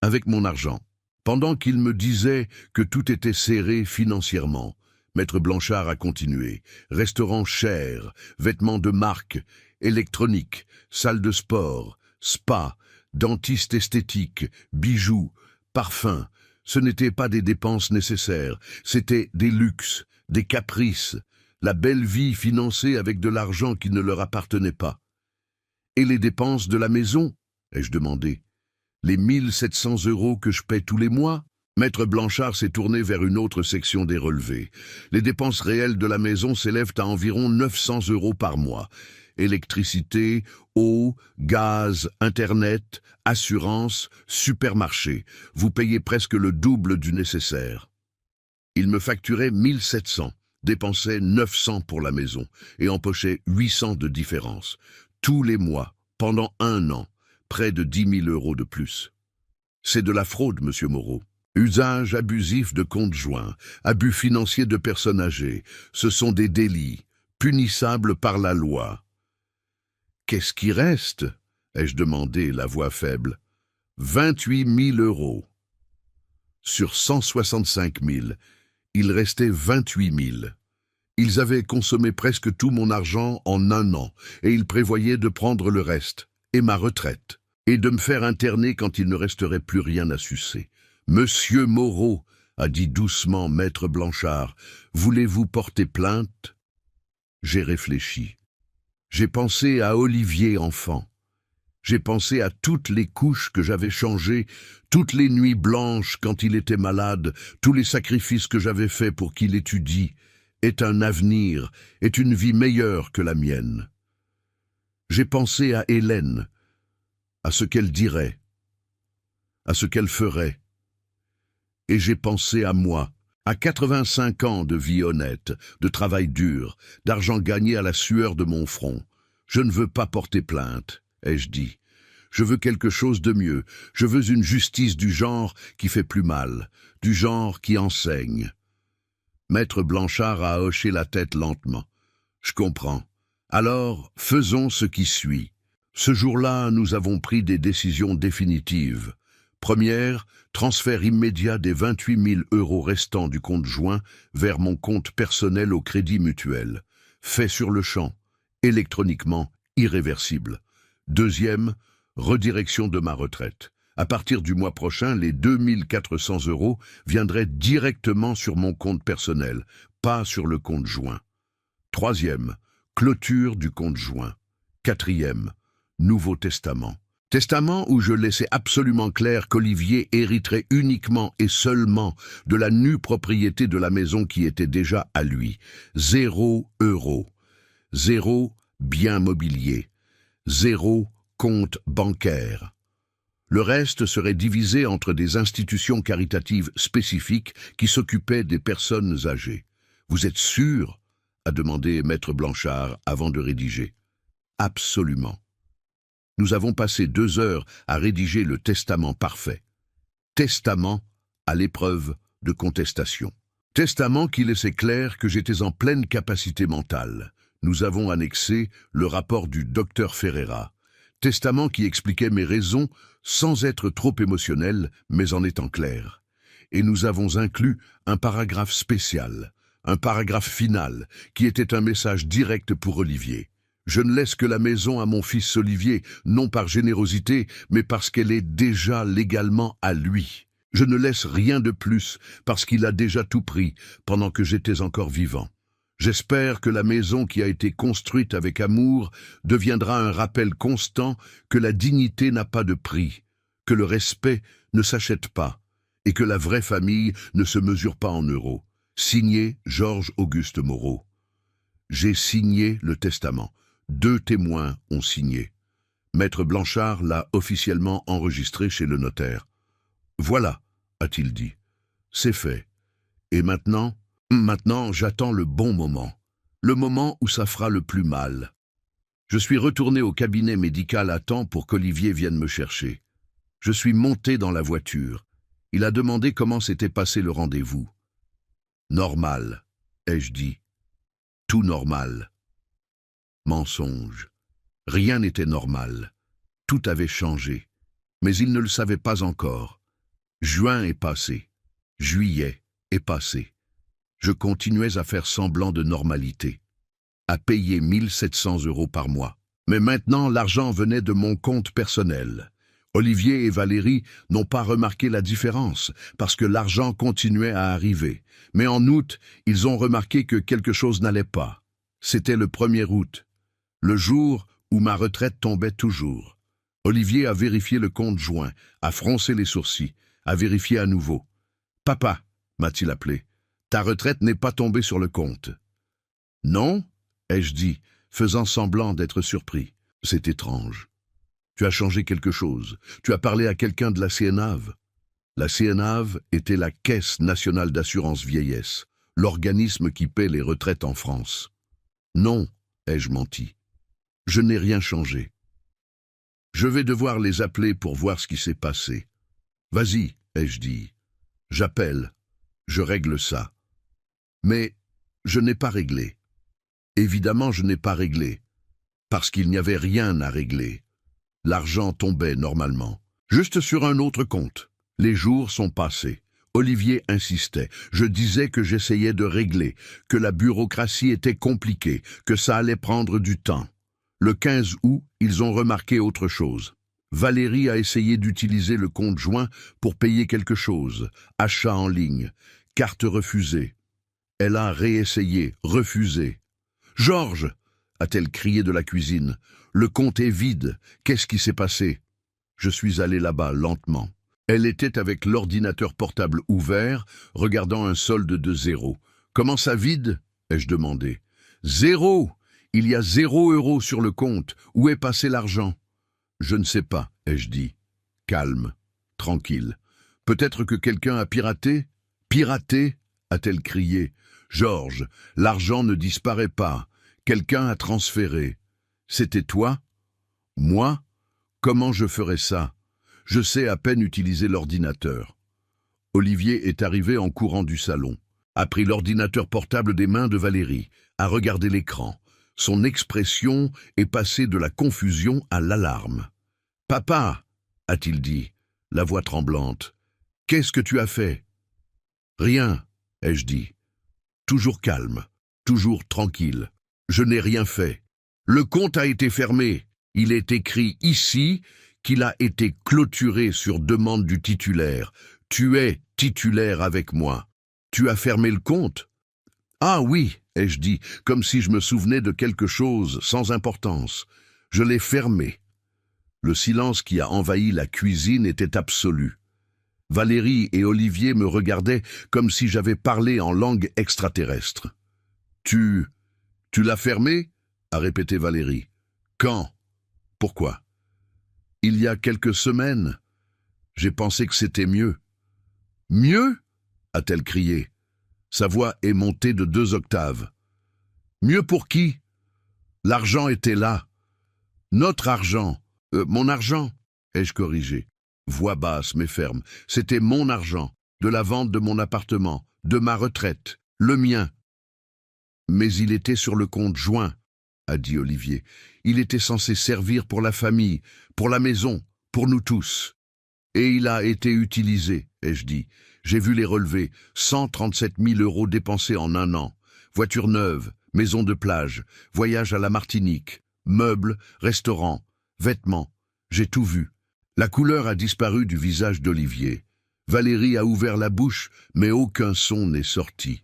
avec mon argent. Pendant qu'ils me disaient que tout était serré financièrement, Maître Blanchard a continué. Restaurant cher, vêtements de marque, électronique, salle de sport, spa, dentiste esthétique, bijoux, parfums. Ce n'étaient pas des dépenses nécessaires, c'était des luxes, des caprices, la belle vie financée avec de l'argent qui ne leur appartenait pas. Et les dépenses de la maison, ai-je demandé. Les 1 700 € que je paie tous les mois? Maître Blanchard s'est tourné vers une autre section des relevés. Les dépenses réelles de la maison s'élèvent à environ 900 € par mois. Électricité, eau, gaz, internet, assurance, supermarché. Vous payez presque le double du nécessaire. Il me facturait 1 700, dépensait 900 pour la maison et empochait 800 de différence. Tous les mois, pendant 1 an, près de 10 000 € de plus. C'est de la fraude, monsieur Moreau. Usage abusif de comptes joints, abus financiers de personnes âgées, ce sont des délits, punissables par la loi. Qu'est-ce qui reste? Ai-je demandé, la voix faible. 28 000 €. Sur 165 000, il restait 28 000. Ils avaient consommé presque tout mon argent en 1 an, et ils prévoyaient de prendre le reste, et ma retraite, et de me faire interner quand il ne resterait plus rien à sucer. Monsieur Moreau, a dit doucement Maître Blanchard, voulez-vous porter plainte? J'ai réfléchi. J'ai pensé à Olivier enfant. J'ai pensé à toutes les couches que j'avais changées, toutes les nuits blanches quand il était malade, tous les sacrifices que j'avais faits pour qu'il étudie, est un avenir, est une vie meilleure que la mienne. J'ai pensé à Hélène, à ce qu'elle dirait, à ce qu'elle ferait. Et j'ai pensé à moi, à 85 ans de vie honnête, de travail dur, d'argent gagné à la sueur de mon front. Je ne veux pas porter plainte, ai-je dit. Je veux quelque chose de mieux. Je veux une justice du genre qui fait plus mal, du genre qui enseigne. Maître Blanchard a hoché la tête lentement. Je comprends. Alors, faisons ce qui suit. Ce jour-là, nous avons pris des décisions définitives. Première, transfert immédiat des 28 000 € restants du compte joint vers mon compte personnel au Crédit Mutuel. Fait sur le champ, électroniquement, irréversible. Deuxième, redirection de ma retraite. À partir du mois prochain, les 2 400 € viendraient directement sur mon compte personnel, pas sur le compte joint. Troisième, clôture du compte joint. Quatrième, Nouveau Testament. Testament où je laissais absolument clair qu'Olivier hériterait uniquement et seulement de la nue propriété de la maison qui était déjà à lui. 0 €. 0 bien mobilier. 0 compte bancaire. Le reste serait divisé entre des institutions caritatives spécifiques qui s'occupaient des personnes âgées. Vous êtes sûr ? A demandé Maître Blanchard avant de rédiger. Absolument. Nous avons passé 2 heures à rédiger le testament parfait. Testament à l'épreuve de contestation. Testament qui laissait clair que j'étais en pleine capacité mentale. Nous avons annexé le rapport du docteur Ferreira. Testament qui expliquait mes raisons sans être trop émotionnel, mais en étant clair. Et nous avons inclus un paragraphe spécial, un paragraphe final, qui était un message direct pour Olivier. Je ne laisse que la maison à mon fils Olivier, non par générosité, mais parce qu'elle est déjà légalement à lui. Je ne laisse rien de plus, parce qu'il a déjà tout pris, pendant que j'étais encore vivant. J'espère que la maison qui a été construite avec amour deviendra un rappel constant que la dignité n'a pas de prix, que le respect ne s'achète pas, et que la vraie famille ne se mesure pas en euros. Signé Georges-Auguste Moreau. J'ai signé le testament. 2 témoins ont signé. Maître Blanchard l'a officiellement enregistré chez le notaire. Voilà, a-t-il dit. C'est fait. Et maintenant, j'attends le bon moment. Le moment où ça fera le plus mal. Je suis retourné au cabinet médical à temps pour qu'Olivier vienne me chercher. Je suis monté dans la voiture. Il a demandé comment s'était passé le rendez-vous. Normal, ai-je dit. Tout normal. Mensonge. Rien n'était normal. Tout avait changé. Mais il ne le savait pas encore. Juin est passé. Juillet est passé. Je continuais à faire semblant de normalité, à payer 1 700 € par mois. Mais maintenant, l'argent venait de mon compte personnel. Olivier et Valérie n'ont pas remarqué la différence, parce que l'argent continuait à arriver. Mais en août, ils ont remarqué que quelque chose n'allait pas. C'était le 1er août, le jour où ma retraite tombait toujours. Olivier a vérifié le compte joint, a froncé les sourcils, a vérifié à nouveau. « Papa » m'a-t-il appelé. Ta retraite n'est pas tombée sur le compte. Non, ai-je dit, faisant semblant d'être surpris. C'est étrange. Tu as changé quelque chose. Tu as parlé à quelqu'un de la CNAV. La CNAV était la Caisse nationale d'assurance vieillesse, l'organisme qui paie les retraites en France. Non, ai-je menti. Je n'ai rien changé. Je vais devoir les appeler pour voir ce qui s'est passé. Vas-y, ai-je dit. J'appelle. Je règle ça. Mais je n'ai pas réglé. Évidemment, je n'ai pas réglé, parce qu'il n'y avait rien à régler. L'argent tombait normalement, juste sur un autre compte. Les jours sont passés. Olivier insistait. Je disais que j'essayais de régler, que la bureaucratie était compliquée, que ça allait prendre du temps. Le 15 août, ils ont remarqué autre chose. Valérie a essayé d'utiliser le compte joint pour payer quelque chose, achat en ligne, carte refusée. Elle a réessayé, refusé. « Georges !» a-t-elle crié de la cuisine. « Le compte est vide. Qu'est-ce qui s'est passé ?» Je suis allé là-bas, lentement. Elle était avec l'ordinateur portable ouvert, regardant un solde de 0. « Comment ça vide ?» ai-je demandé. Zéro! Il y a 0 € sur le compte. Où est passé l'argent? Je ne sais pas, ai-je dit. Calme, tranquille. Peut-être que quelqu'un a piraté? Piraté? A-t-elle crié. Georges, l'argent ne disparaît pas. Quelqu'un a transféré. C'était toi? Moi? Comment je ferais ça? Je sais à peine utiliser l'ordinateur. Olivier est arrivé en courant du salon, a pris l'ordinateur portable des mains de Valérie, a regardé l'écran. Son expression est passée de la confusion à l'alarme. « Papa !» a-t-il dit, la voix tremblante. « Qu'est-ce que tu as fait ?»« Rien » ai-je dit. Toujours calme, toujours tranquille. Je n'ai rien fait. Le compte a été fermé. Il est écrit ici qu'il a été clôturé sur demande du titulaire. Tu es titulaire avec moi. Tu as fermé le compte? Ah oui, ai-je dit, comme si je me souvenais de quelque chose sans importance. Je l'ai fermé. Le silence qui a envahi la cuisine était absolu. Valérie et Olivier me regardaient comme si j'avais parlé en langue extraterrestre. Tu l'as fermé? A répété Valérie. Quand? Pourquoi? Il y a quelques semaines. J'ai pensé que c'était mieux. Mieux? A-t-elle crié. Sa voix est montée de 2 octaves. Mieux pour qui? L'argent était là. Notre argent. Mon argent, ai-je corrigé. Voix basse mais ferme. C'était mon argent, de la vente de mon appartement, de ma retraite, le mien. Mais il était sur le compte joint, a dit Olivier. Il était censé servir pour la famille, pour la maison, pour nous tous. Et il a été utilisé, ai-je dit. J'ai vu les relevés, 137 000 € dépensés en 1 an. Voiture neuve, maison de plage, voyage à la Martinique, meubles, restaurants, vêtements. J'ai tout vu. La couleur a disparu du visage d'Olivier. Valérie a ouvert la bouche, mais aucun son n'est sorti.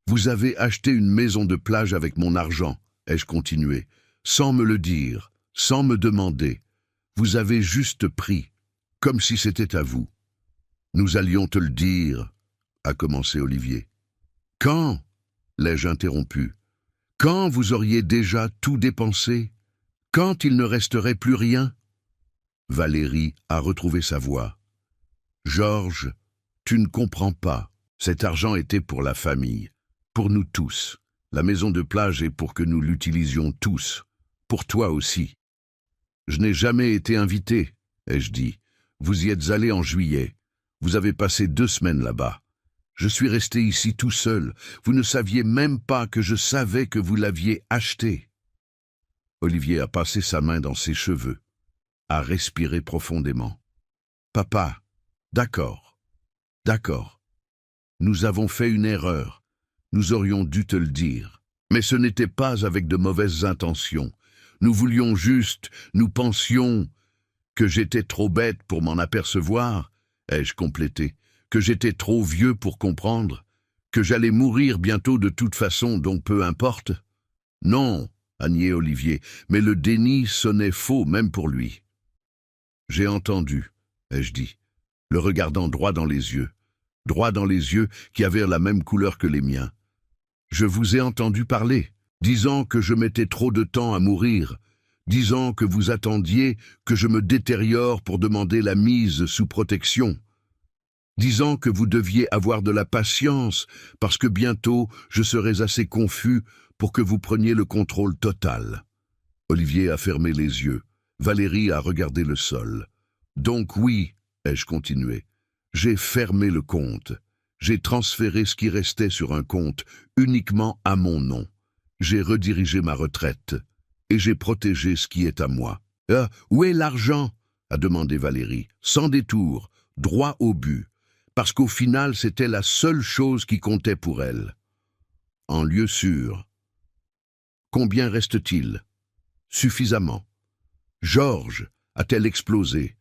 Vous avez acheté une maison de plage avec mon argent, ai-je continué, sans me le dire, sans me demander. Vous avez juste pris, comme si c'était à vous. Nous allions te le dire, a commencé Olivier. Quand? L'ai-je interrompu. Quand vous auriez déjà tout dépensé? Quand il ne resterait plus rien? Valérie a retrouvé sa voix. Georges, tu ne comprends pas. Cet argent était pour la famille, pour nous tous. La maison de plage est pour que nous l'utilisions tous, pour toi aussi. Je n'ai jamais été invité, ai-je dit. Vous y êtes allé en juillet. Vous avez passé 2 semaines là-bas. Je suis resté ici tout seul. Vous ne saviez même pas que je savais que vous l'aviez acheté. Olivier a passé sa main dans ses cheveux, a respiré profondément. Papa, d'accord, d'accord. Nous avons fait une erreur. Nous aurions dû te le dire. Mais ce n'était pas avec de mauvaises intentions. Nous voulions juste, nous pensions que j'étais trop bête pour m'en apercevoir, ai-je complété, que j'étais trop vieux pour comprendre, que j'allais mourir bientôt de toute façon, donc peu importe. Non, a nié Olivier, mais le déni sonnait faux même pour lui. J'ai entendu, ai-je dit, le regardant droit dans les yeux qui avaient la même couleur que les miens. Je vous ai entendu parler, disant que je mettais trop de temps à mourir, disant que vous attendiez que je me détériore pour demander la mise sous protection, disant que vous deviez avoir de la patience parce que bientôt je serais assez confus pour que vous preniez le contrôle total. Olivier a fermé les yeux. Valérie a regardé le sol. Donc oui, ai-je continué, j'ai fermé le compte. J'ai transféré ce qui restait sur un compte uniquement à mon nom. J'ai redirigé ma retraite et j'ai protégé ce qui est à moi. Où est l'argent? A demandé Valérie, sans détour, droit au but, parce qu'au final c'était la seule chose qui comptait pour elle. En lieu sûr. Combien reste-t-il? Suffisamment. Georges, a-t-elle explosé.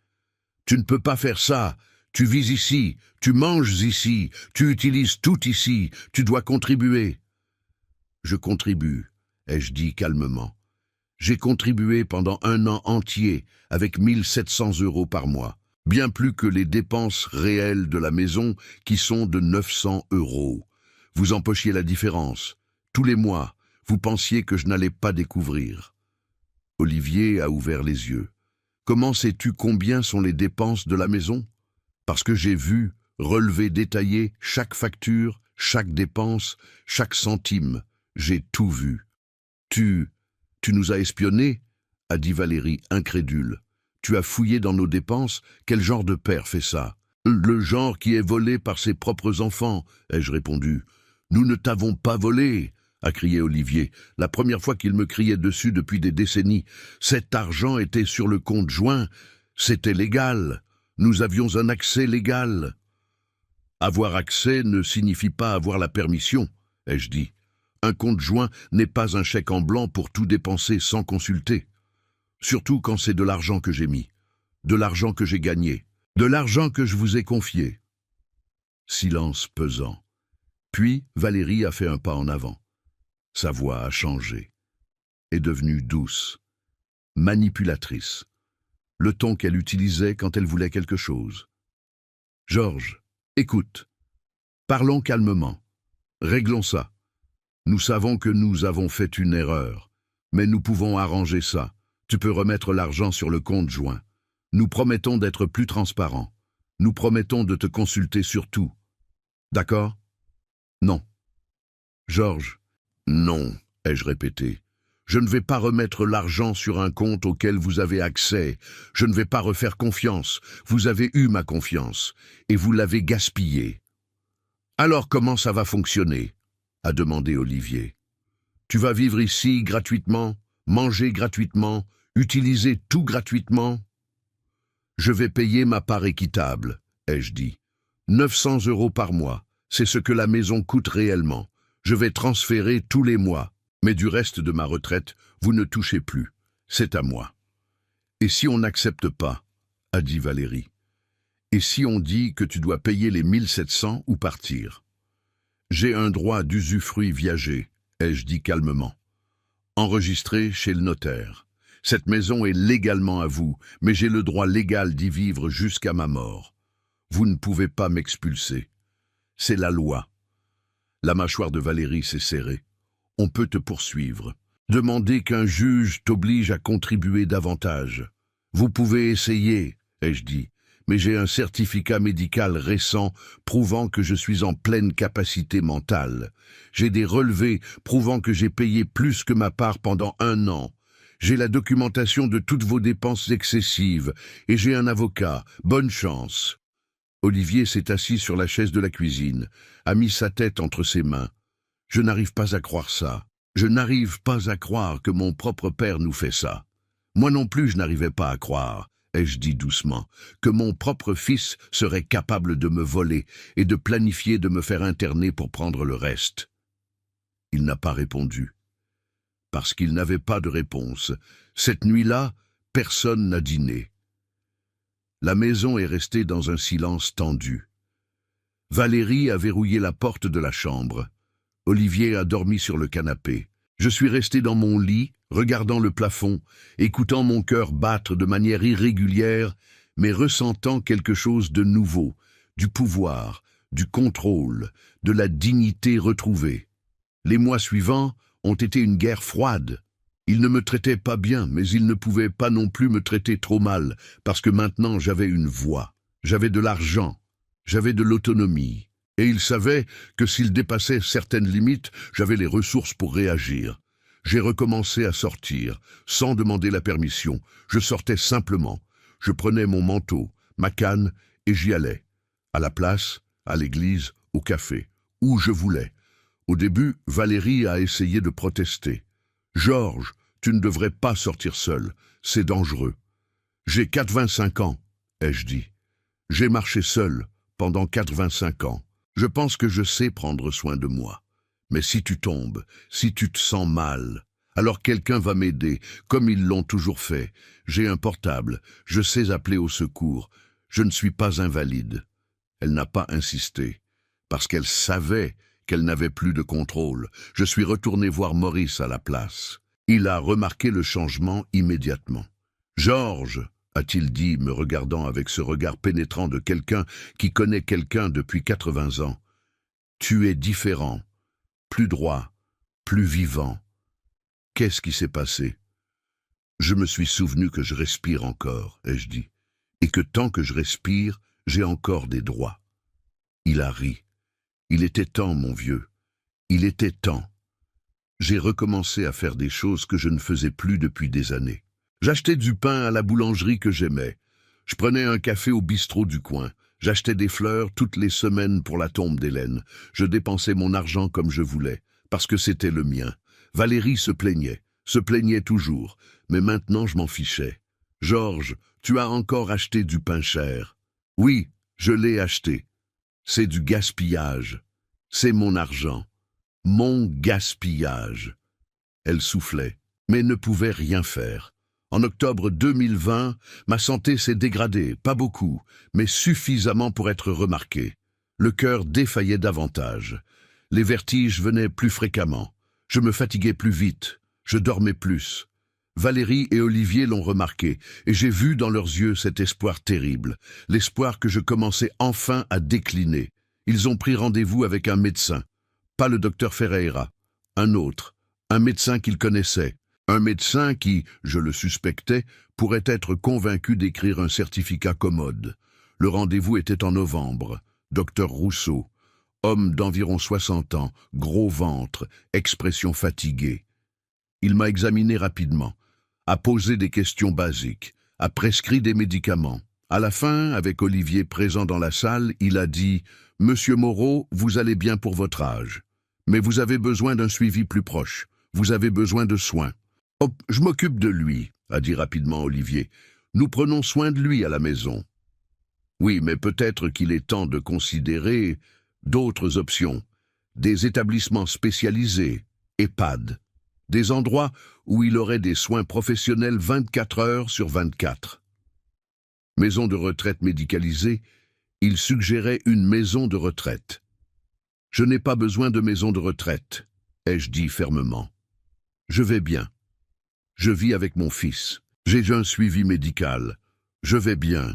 Tu ne peux pas faire ça. Tu vis ici, tu manges ici, tu utilises tout ici, tu dois contribuer. Je contribue, ai-je dit calmement. J'ai contribué pendant 1 an entier avec 1 700 € par mois, bien plus que les dépenses réelles de la maison qui sont de 900 €. Vous empochiez la différence. Tous les mois, vous pensiez que je n'allais pas découvrir. Olivier a ouvert les yeux. Comment sais-tu combien sont les dépenses de la maison? Parce que j'ai vu, relevé détaillé, chaque facture, chaque dépense, chaque centime. J'ai tout vu. Tu nous as espionnés? A dit Valérie, incrédule. Tu as fouillé dans nos dépenses? Quel genre de père fait ça? Le genre qui est volé par ses propres enfants, ai-je répondu. Nous ne t'avons pas volé, a crié Olivier, la première fois qu'il me criait dessus depuis des décennies. Cet argent était sur le compte joint, c'était légal. Nous avions un accès légal. Avoir accès ne signifie pas avoir la permission, ai-je dit. Un compte joint n'est pas un chèque en blanc pour tout dépenser sans consulter. Surtout quand c'est de l'argent que j'ai mis, de l'argent que j'ai gagné, de l'argent que je vous ai confié. Silence pesant. Puis Valérie a fait un pas en avant. Sa voix a changé, est devenue douce, manipulatrice. Le ton qu'elle utilisait quand elle voulait quelque chose. Georges, écoute. Parlons calmement. Réglons ça. Nous savons que nous avons fait une erreur, mais nous pouvons arranger ça. Tu peux remettre l'argent sur le compte joint. Nous promettons d'être plus transparents. Nous promettons de te consulter sur tout. D'accord? Non. Georges, non, ai-je répété. Je ne vais pas remettre l'argent sur un compte auquel vous avez accès. Je ne vais pas refaire confiance. Vous avez eu ma confiance, et vous l'avez gaspillée. Alors comment ça va fonctionner? A demandé Olivier. Tu vas vivre ici gratuitement, manger gratuitement, utiliser tout gratuitement? Je vais payer ma part équitable, ai-je dit. 900 € par mois, c'est ce que la maison coûte réellement. Je vais transférer tous les mois, mais du reste de ma retraite, vous ne touchez plus. C'est à moi. Et si on n'accepte pas, a dit Valérie. Et si on dit que tu dois payer les 1700 ou partir? J'ai un droit d'usufruit viager, ai-je dit calmement. Enregistré chez le notaire. Cette maison est légalement à vous, mais j'ai le droit légal d'y vivre jusqu'à ma mort. Vous ne pouvez pas m'expulser. C'est la loi. La mâchoire de Valérie s'est serrée. On peut te poursuivre. Demander qu'un juge t'oblige à contribuer davantage. Vous pouvez essayer, ai-je dit, mais j'ai un certificat médical récent prouvant que je suis en pleine capacité mentale. J'ai des relevés prouvant que j'ai payé plus que ma part pendant 1 an. J'ai la documentation de toutes vos dépenses excessives et j'ai un avocat. Bonne chance. Olivier s'est assis sur la chaise de la cuisine, a mis sa tête entre ses mains. Je n'arrive pas à croire ça. Je n'arrive pas à croire que mon propre père nous fait ça. Moi non plus je n'arrivais pas à croire, ai-je dit doucement, que mon propre fils serait capable de me voler et de planifier de me faire interner pour prendre le reste. Il n'a pas répondu. Parce qu'il n'avait pas de réponse. Cette nuit-là, personne n'a dîné. La maison est restée dans un silence tendu. Valérie a verrouillé la porte de la chambre. Olivier a dormi sur le canapé. Je suis resté dans mon lit, regardant le plafond, écoutant mon cœur battre de manière irrégulière, mais ressentant quelque chose de nouveau, du pouvoir, du contrôle, de la dignité retrouvée. Les mois suivants ont été une guerre froide. Il ne me traitait pas bien, mais il ne pouvait pas non plus me traiter trop mal, parce que maintenant j'avais une voix, j'avais de l'argent, j'avais de l'autonomie. Et il savait que s'il dépassait certaines limites, j'avais les ressources pour réagir. J'ai recommencé à sortir, sans demander la permission. Je sortais simplement. Je prenais mon manteau, ma canne, et j'y allais. À la place, à l'église, au café, où je voulais. Au début, Valérie a essayé de protester. « Georges, tu ne devrais pas sortir seul, c'est dangereux. »« J'ai 85 ans, ai-je dit. J'ai marché seul pendant 85 ans. Je pense que je sais prendre soin de moi. Mais si tu tombes, si tu te sens mal, alors quelqu'un va m'aider, comme ils l'ont toujours fait. J'ai un portable, je sais appeler au secours. Je ne suis pas invalide. » Elle n'a pas insisté, parce qu'elle savait qu'elle n'avait plus de contrôle. Je suis retourné voir Maurice à la place. Il a remarqué le changement immédiatement. « Georges !» a-t-il dit, me regardant avec ce regard pénétrant de quelqu'un qui connaît quelqu'un depuis 80 ans. « Tu es différent, plus droit, plus vivant. Qu'est-ce qui s'est passé? Je me suis souvenu que je respire encore, ai-je dit, et que tant que je respire, j'ai encore des droits. Il a ri. Il était temps, mon vieux. Il était temps. J'ai recommencé à faire des choses que je ne faisais plus depuis des années. J'achetais du pain à la boulangerie que j'aimais. Je prenais un café au bistrot du coin. J'achetais des fleurs toutes les semaines pour la tombe d'Hélène. Je dépensais mon argent comme je voulais, parce que c'était le mien. Valérie se plaignait toujours, mais maintenant je m'en fichais. Georges, tu as encore acheté du pain cher. Oui, je l'ai acheté. C'est du gaspillage. C'est mon argent. Mon gaspillage. Elle soufflait, mais ne pouvait rien faire. En octobre 2020, ma santé s'est dégradée, pas beaucoup, mais suffisamment pour être remarquée. Le cœur défaillait davantage. Les vertiges venaient plus fréquemment. Je me fatiguais plus vite. Je dormais plus. Valérie et Olivier l'ont remarqué, et j'ai vu dans leurs yeux cet espoir terrible, l'espoir que je commençais enfin à décliner. Ils ont pris rendez-vous avec un médecin, pas le docteur Ferreira, un autre, un médecin qu'ils connaissaient, un médecin qui, je le suspectais, pourrait être convaincu d'écrire un certificat commode. Le rendez-vous était en novembre. Docteur Rousseau, homme d'environ 60 ans, gros ventre, expression fatiguée. Il m'a examiné rapidement, a posé des questions basiques, a prescrit des médicaments. À la fin, avec Olivier présent dans la salle, il a dit « Monsieur Moreau, vous allez bien pour votre âge, mais vous avez besoin d'un suivi plus proche, vous avez besoin de soins. » « Oh, je m'occupe de lui, » a dit rapidement Olivier. « Nous prenons soin de lui à la maison. » Oui, mais peut-être qu'il est temps de considérer d'autres options, des établissements spécialisés, EHPAD, des endroits où il aurait des soins professionnels 24 heures sur 24. Maison de retraite médicalisée, il suggérait une maison de retraite. « Je n'ai pas besoin de maison de retraite, » ai-je dit fermement. « Je vais bien. Je vis avec mon fils. J'ai un suivi médical. Je vais bien. »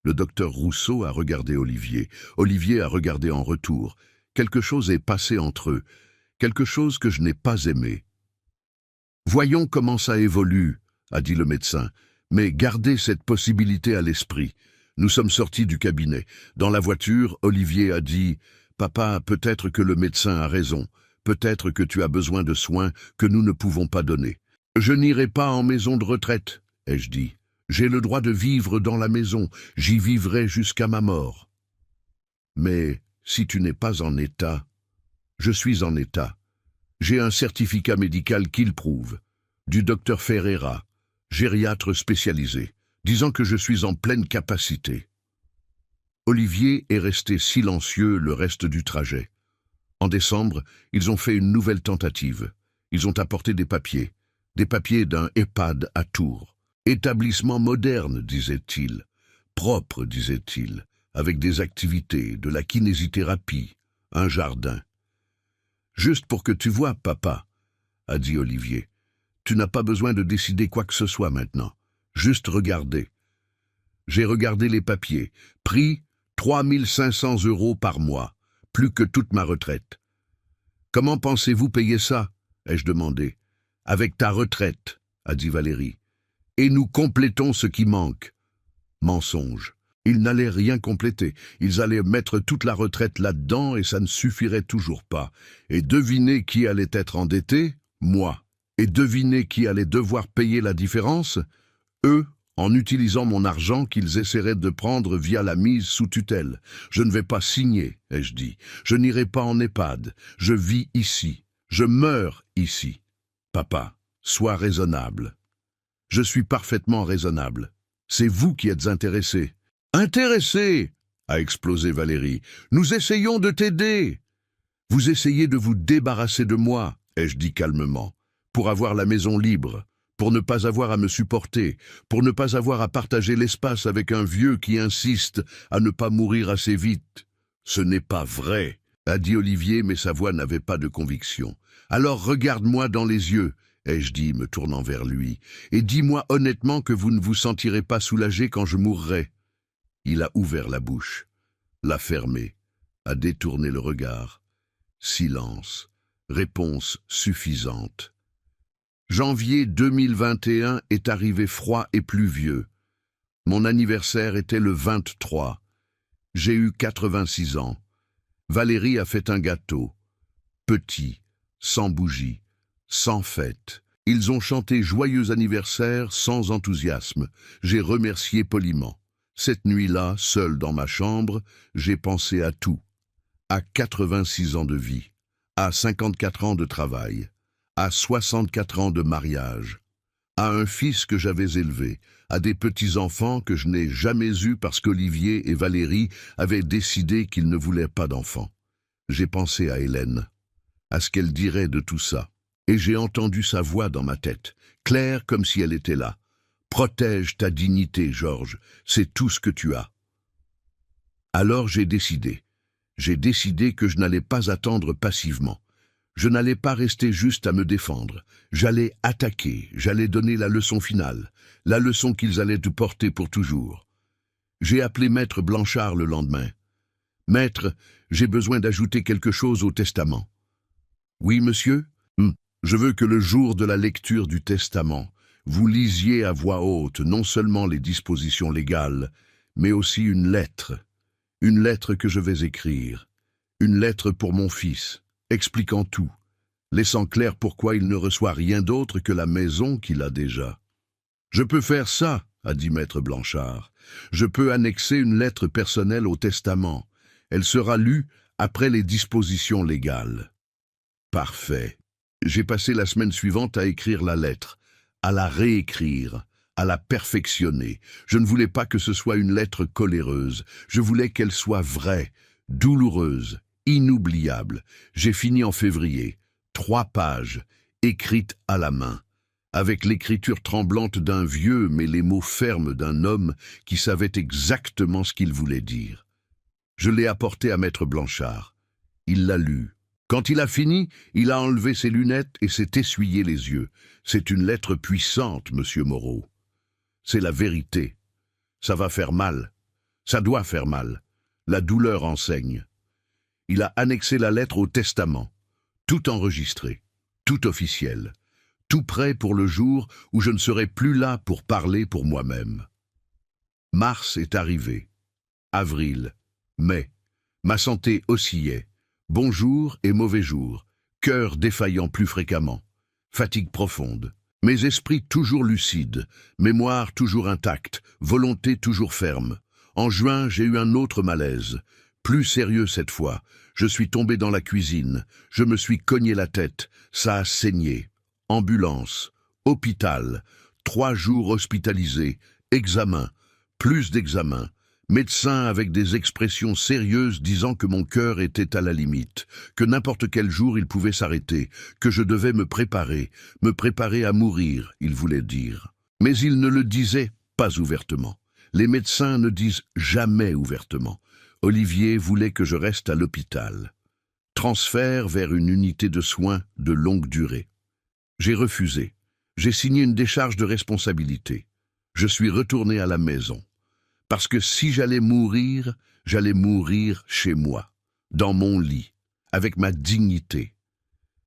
Le docteur Rousseau a regardé Olivier. Olivier a regardé en retour. Quelque chose est passé entre eux. Quelque chose que je n'ai pas aimé. « Voyons comment ça évolue, » a dit le médecin. « Mais gardez cette possibilité à l'esprit. » Nous sommes sortis du cabinet. Dans la voiture, Olivier a dit « Papa, peut-être que le médecin a raison. Peut-être que tu as besoin de soins que nous ne pouvons pas donner. »« Je n'irai pas en maison de retraite, » ai-je dit. « J'ai le droit de vivre dans la maison. J'y vivrai jusqu'à ma mort. »« Mais si tu n'es pas en état, je suis en état. J'ai un certificat médical qui le prouve, du docteur Ferreira, gériatre spécialisé, disant que je suis en pleine capacité. » Olivier est resté silencieux le reste du trajet. En décembre, ils ont fait une nouvelle tentative. Ils ont apporté des papiers d'un EHPAD à Tours. Établissement moderne, disait-il, propre, disait-il, avec des activités, de la kinésithérapie, un jardin. « Juste pour que tu vois, papa, » a dit Olivier. « Tu n'as pas besoin de décider quoi que ce soit maintenant. Juste regarder. » J'ai regardé les papiers. Prix 3 500 € par mois, plus que toute ma retraite. « Comment pensez-vous payer ça ?» ai-je demandé. « Avec ta retraite, » a dit Valérie. « Et nous complétons ce qui manque. » Mensonge. Ils n'allaient rien compléter. Ils allaient mettre toute la retraite là-dedans et ça ne suffirait toujours pas. Et devinez qui allait être endetté? Moi. Et devinez qui allait devoir payer la différence? Eux, en utilisant mon argent qu'ils essaieraient de prendre via la mise sous tutelle. Je ne vais pas signer, ai-je dit. Je n'irai pas en EHPAD. Je vis ici. Je meurs ici. Papa, sois raisonnable. Je suis parfaitement raisonnable. C'est vous qui êtes intéressé. Intéressé, a explosé Valérie. Nous essayons de t'aider. Vous essayez de vous débarrasser de moi, ai-je dit calmement, pour avoir la maison libre, pour ne pas avoir à me supporter, pour ne pas avoir à partager l'espace avec un vieux qui insiste à ne pas mourir assez vite. Ce n'est pas vrai, a dit Olivier, mais sa voix n'avait pas de conviction. Alors regarde-moi dans les yeux, ai-je dit, me tournant vers lui, et dis-moi honnêtement que vous ne vous sentirez pas soulagé quand je mourrai. Il a ouvert la bouche, l'a fermée, a détourné le regard. Silence. Réponse suffisante. Janvier 2021 est arrivé froid et pluvieux. Mon anniversaire était le 23. J'ai eu 86 ans. Valérie a fait un gâteau. Petit, sans bougie, sans fête. Ils ont chanté joyeux anniversaire sans enthousiasme. J'ai remercié poliment. Cette nuit-là, seul dans ma chambre, j'ai pensé à tout. À 86 ans de vie, à 54 ans de travail, à 64 ans de mariage, à un fils que j'avais élevé, à des petits-enfants que je n'ai jamais eus parce qu'Olivier et Valérie avaient décidé qu'ils ne voulaient pas d'enfants. J'ai pensé à Hélène, à ce qu'elle dirait de tout ça, et j'ai entendu sa voix dans ma tête, claire comme si elle était là. « Protège ta dignité, Georges, c'est tout ce que tu as. » Alors j'ai décidé. J'ai décidé que je n'allais pas attendre passivement. Je n'allais pas rester juste à me défendre. J'allais attaquer, j'allais donner la leçon finale, la leçon qu'ils allaient te porter pour toujours. J'ai appelé Maître Blanchard le lendemain. « Maître, j'ai besoin d'ajouter quelque chose au testament. »« Oui, monsieur ? Je veux que le jour de la lecture du testament, vous lisiez à voix haute non seulement les dispositions légales, mais aussi une lettre que je vais écrire, une lettre pour mon fils, expliquant tout, laissant clair pourquoi il ne reçoit rien d'autre que la maison qu'il a déjà. »« Je peux faire ça, » a dit Maître Blanchard. « Je peux annexer une lettre personnelle au testament. Elle sera lue après les dispositions légales. » Parfait. J'ai passé la semaine suivante à écrire la lettre, à la réécrire, à la perfectionner. Je ne voulais pas que ce soit une lettre coléreuse. Je voulais qu'elle soit vraie, douloureuse, inoubliable. J'ai fini en février. 3 pages, écrites à la main, avec l'écriture tremblante d'un vieux mais les mots fermes d'un homme qui savait exactement ce qu'il voulait dire. Je l'ai apporté à Maître Blanchard. Il l'a lu. Quand il a fini, il a enlevé ses lunettes et s'est essuyé les yeux. C'est une lettre puissante, monsieur Moreau. C'est la vérité. Ça va faire mal. Ça doit faire mal. La douleur enseigne. Il a annexé la lettre au testament. Tout enregistré. Tout officiel. Tout prêt pour le jour où je ne serai plus là pour parler pour moi-même. Mars est arrivé. Avril. Mai. Ma santé oscillait. Bons jours et mauvais jours. Cœur défaillant plus fréquemment. Fatigue profonde. Mes esprits toujours lucides, mémoire toujours intacte, volonté toujours ferme. En juin, j'ai eu un autre malaise. Plus sérieux cette fois. Je suis tombé dans la cuisine. Je me suis cogné la tête. Ça a saigné. Ambulance. Hôpital. 3 jours hospitalisés. Examen. Plus d'examens. Médecin avec des expressions sérieuses disant que mon cœur était à la limite, que n'importe quel jour il pouvait s'arrêter, que je devais me préparer à mourir, il voulait dire. Mais il ne le disait pas ouvertement. Les médecins ne disent jamais ouvertement. Olivier voulait que je reste à l'hôpital. Transfert vers une unité de soins de longue durée. J'ai refusé. J'ai signé une décharge de responsabilité. Je suis retourné à la maison. Parce que si j'allais mourir chez moi, dans mon lit, avec ma dignité.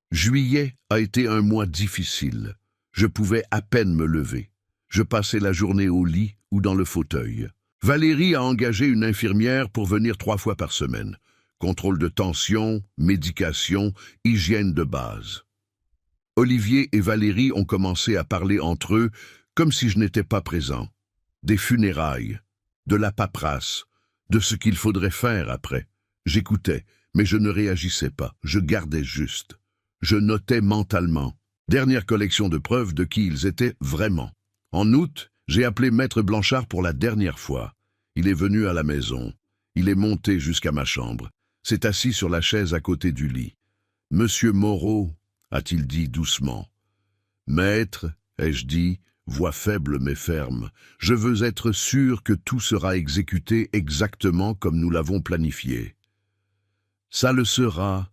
Juillet a été un mois difficile. Je pouvais à peine me lever. Je passais la journée au lit ou dans le fauteuil. Valérie a engagé une infirmière pour venir 3 fois par semaine. Contrôle de tension, médication, hygiène de base. Olivier et Valérie ont commencé à parler entre eux comme si je n'étais pas présent. Des funérailles. De la paperasse, de ce qu'il faudrait faire après. J'écoutais, mais je ne réagissais pas, je gardais juste. Je notais mentalement. Dernière collection de preuves de qui ils étaient vraiment. En août, j'ai appelé Maître Blanchard pour la dernière fois. Il est venu à la maison. Il est monté jusqu'à ma chambre. S'est assis sur la chaise à côté du lit. « Monsieur Moreau » a-t-il dit doucement. « Maître » ai-je dit, voix faible mais ferme, je veux être sûr que tout sera exécuté exactement comme nous l'avons planifié. Ça le sera.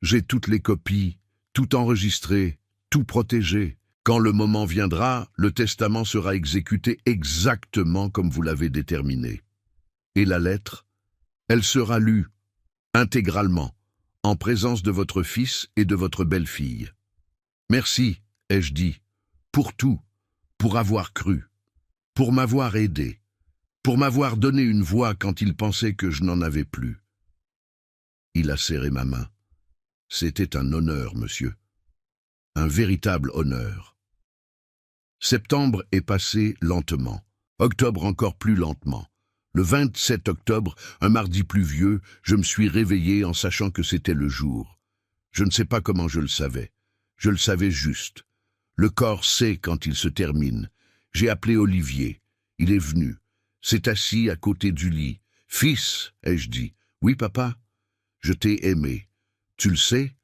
J'ai toutes les copies, tout enregistré, tout protégé. Quand le moment viendra, le testament sera exécuté exactement comme vous l'avez déterminé. Et la lettre, elle sera lue, intégralement, en présence de votre fils et de votre belle-fille. Merci, ai-je dit, pour tout, pour avoir cru, pour m'avoir aidé, pour m'avoir donné une voix quand il pensait que je n'en avais plus. Il a serré ma main. C'était un honneur, monsieur. Un véritable honneur. Septembre est passé lentement. Octobre encore plus lentement. Le 27 octobre, un mardi pluvieux, je me suis réveillé en sachant que c'était le jour. Je ne sais pas comment je le savais. Je le savais juste. Le corps sait quand il se termine. J'ai appelé Olivier. Il est venu. S'est assis à côté du lit. « Fils » ai-je dit. « Oui, papa. Je t'ai aimé. Tu le sais ?»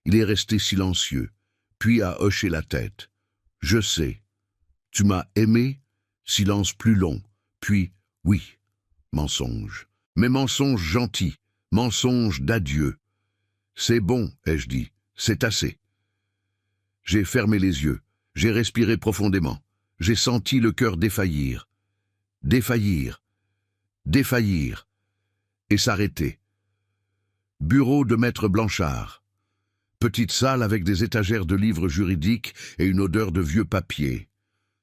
Il est resté silencieux, puis a hoché la tête. « Je sais. Tu m'as aimé ?» Silence plus long, puis « oui ». Mensonge. Mais mensonge gentil, mensonge d'adieu. « C'est bon » ai-je dit. « C'est assez. » J'ai fermé les yeux. J'ai respiré profondément. J'ai senti le cœur défaillir. Défaillir. Défaillir. Et s'arrêter. Bureau de maître Blanchard. Petite salle avec des étagères de livres juridiques et une odeur de vieux papier.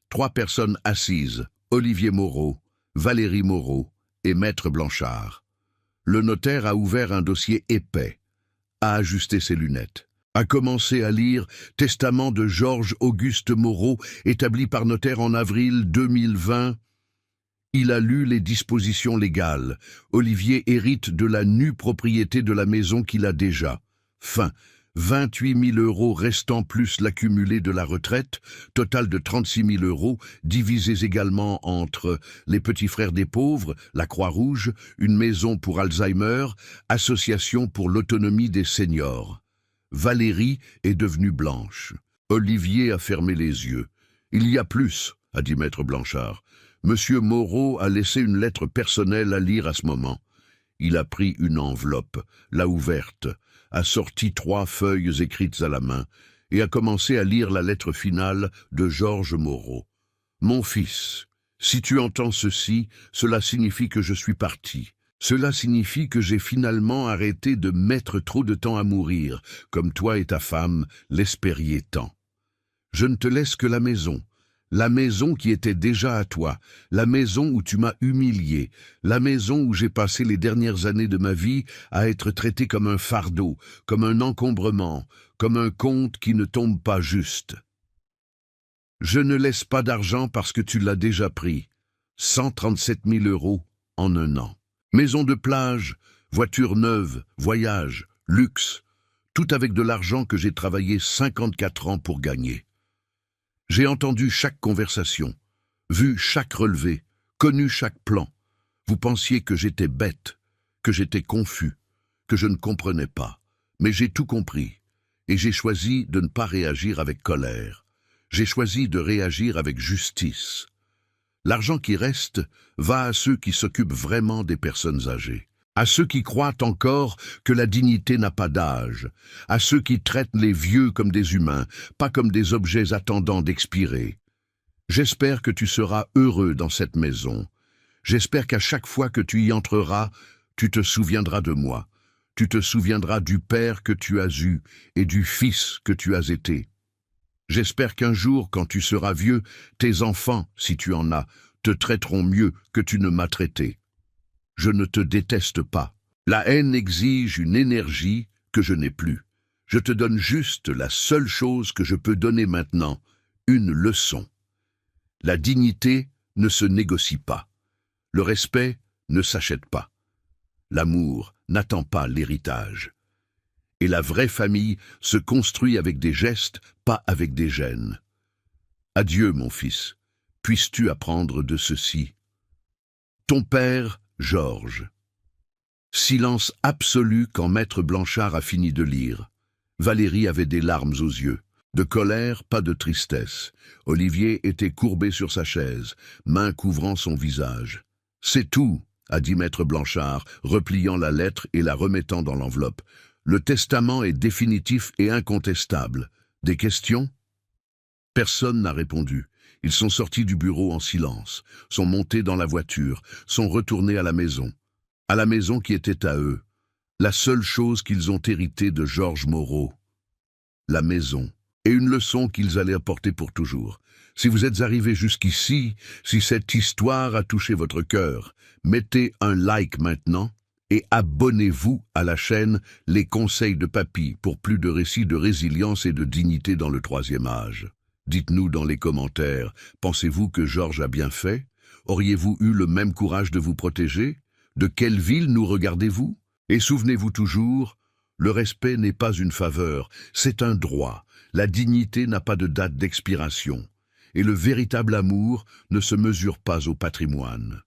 3 personnes assises, Olivier Moreau, Valérie Moreau et maître Blanchard. Le notaire a ouvert un dossier épais, a ajusté ses lunettes, a commencé à lire « Testament de Georges-Auguste Moreau, établi par notaire en avril 2020 ». Il a lu les dispositions légales. Olivier hérite de la nue propriété de la maison qu'il a déjà. Fin. 28 000 € restant plus l'accumulé de la retraite, total de 36 000 €, divisés également entre les Petits Frères des Pauvres, la Croix-Rouge, une maison pour Alzheimer, association pour l'autonomie des seniors. Valérie est devenue blanche. Olivier a fermé les yeux. « Il y a plus », a dit maître Blanchard. Monsieur Moreau a laissé une lettre personnelle à lire à ce moment. Il a pris une enveloppe, l'a ouverte, a sorti 3 feuilles écrites à la main et a commencé à lire la lettre finale de Georges Moreau. « Mon fils, si tu entends ceci, cela signifie que je suis parti. Cela signifie que j'ai finalement arrêté de mettre trop de temps à mourir, comme toi et ta femme l'espériez tant. Je ne te laisse que la maison qui était déjà à toi, la maison où tu m'as humilié, la maison où j'ai passé les dernières années de ma vie à être traité comme un fardeau, comme un encombrement, comme un compte qui ne tombe pas juste. Je ne laisse pas d'argent parce que tu l'as déjà pris, 137 000 € en 1 an. Maison de plage, voiture neuve, voyage, luxe, tout avec de l'argent que j'ai travaillé 54 ans pour gagner. J'ai entendu chaque conversation, vu chaque relevé, connu chaque plan. Vous pensiez que j'étais bête, que j'étais confus, que je ne comprenais pas. Mais j'ai tout compris, et j'ai choisi de ne pas réagir avec colère. J'ai choisi de réagir avec justice. L'argent qui reste va à ceux qui s'occupent vraiment des personnes âgées, à ceux qui croient encore que la dignité n'a pas d'âge, à ceux qui traitent les vieux comme des humains, pas comme des objets attendant d'expirer. J'espère que tu seras heureux dans cette maison. J'espère qu'à chaque fois que tu y entreras, tu te souviendras de moi. Tu te souviendras du père que tu as eu et du fils que tu as été. J'espère qu'un jour, quand tu seras vieux, tes enfants, si tu en as, te traiteront mieux que tu ne m'as traité. Je ne te déteste pas. La haine exige une énergie que je n'ai plus. Je te donne juste la seule chose que je peux donner maintenant, une leçon. La dignité ne se négocie pas. Le respect ne s'achète pas. L'amour n'attend pas l'héritage. Et la vraie famille se construit avec des gestes, pas avec des gènes. Adieu, mon fils. Puisses-tu apprendre de ceci. Ton père, Georges. Silence absolu quand maître Blanchard a fini de lire. Valérie avait des larmes aux yeux. De colère, pas de tristesse. Olivier était courbé sur sa chaise, main couvrant son visage. « C'est tout », a dit maître Blanchard, repliant la lettre et la remettant dans l'enveloppe. « Le testament est définitif et incontestable. Des questions ?» Personne n'a répondu. Ils sont sortis du bureau en silence, sont montés dans la voiture, sont retournés à la maison qui était à eux. la seule chose qu'ils ont héritée de Georges Moreau, la maison, et une leçon qu'ils allaient apporter pour toujours. Si vous êtes arrivé jusqu'ici, si cette histoire a touché votre cœur, mettez un like maintenant et abonnez-vous à la chaîne Les Conseils de Papy pour plus de récits de résilience et de dignité dans le troisième âge. Dites-nous dans les commentaires, pensez-vous que Georges a bien fait? Auriez-vous eu le même courage de vous protéger? De quelle ville nous regardez-vous? Et souvenez-vous toujours, le respect n'est pas une faveur, c'est un droit. La dignité n'a pas de date d'expiration. Et le véritable amour ne se mesure pas au patrimoine.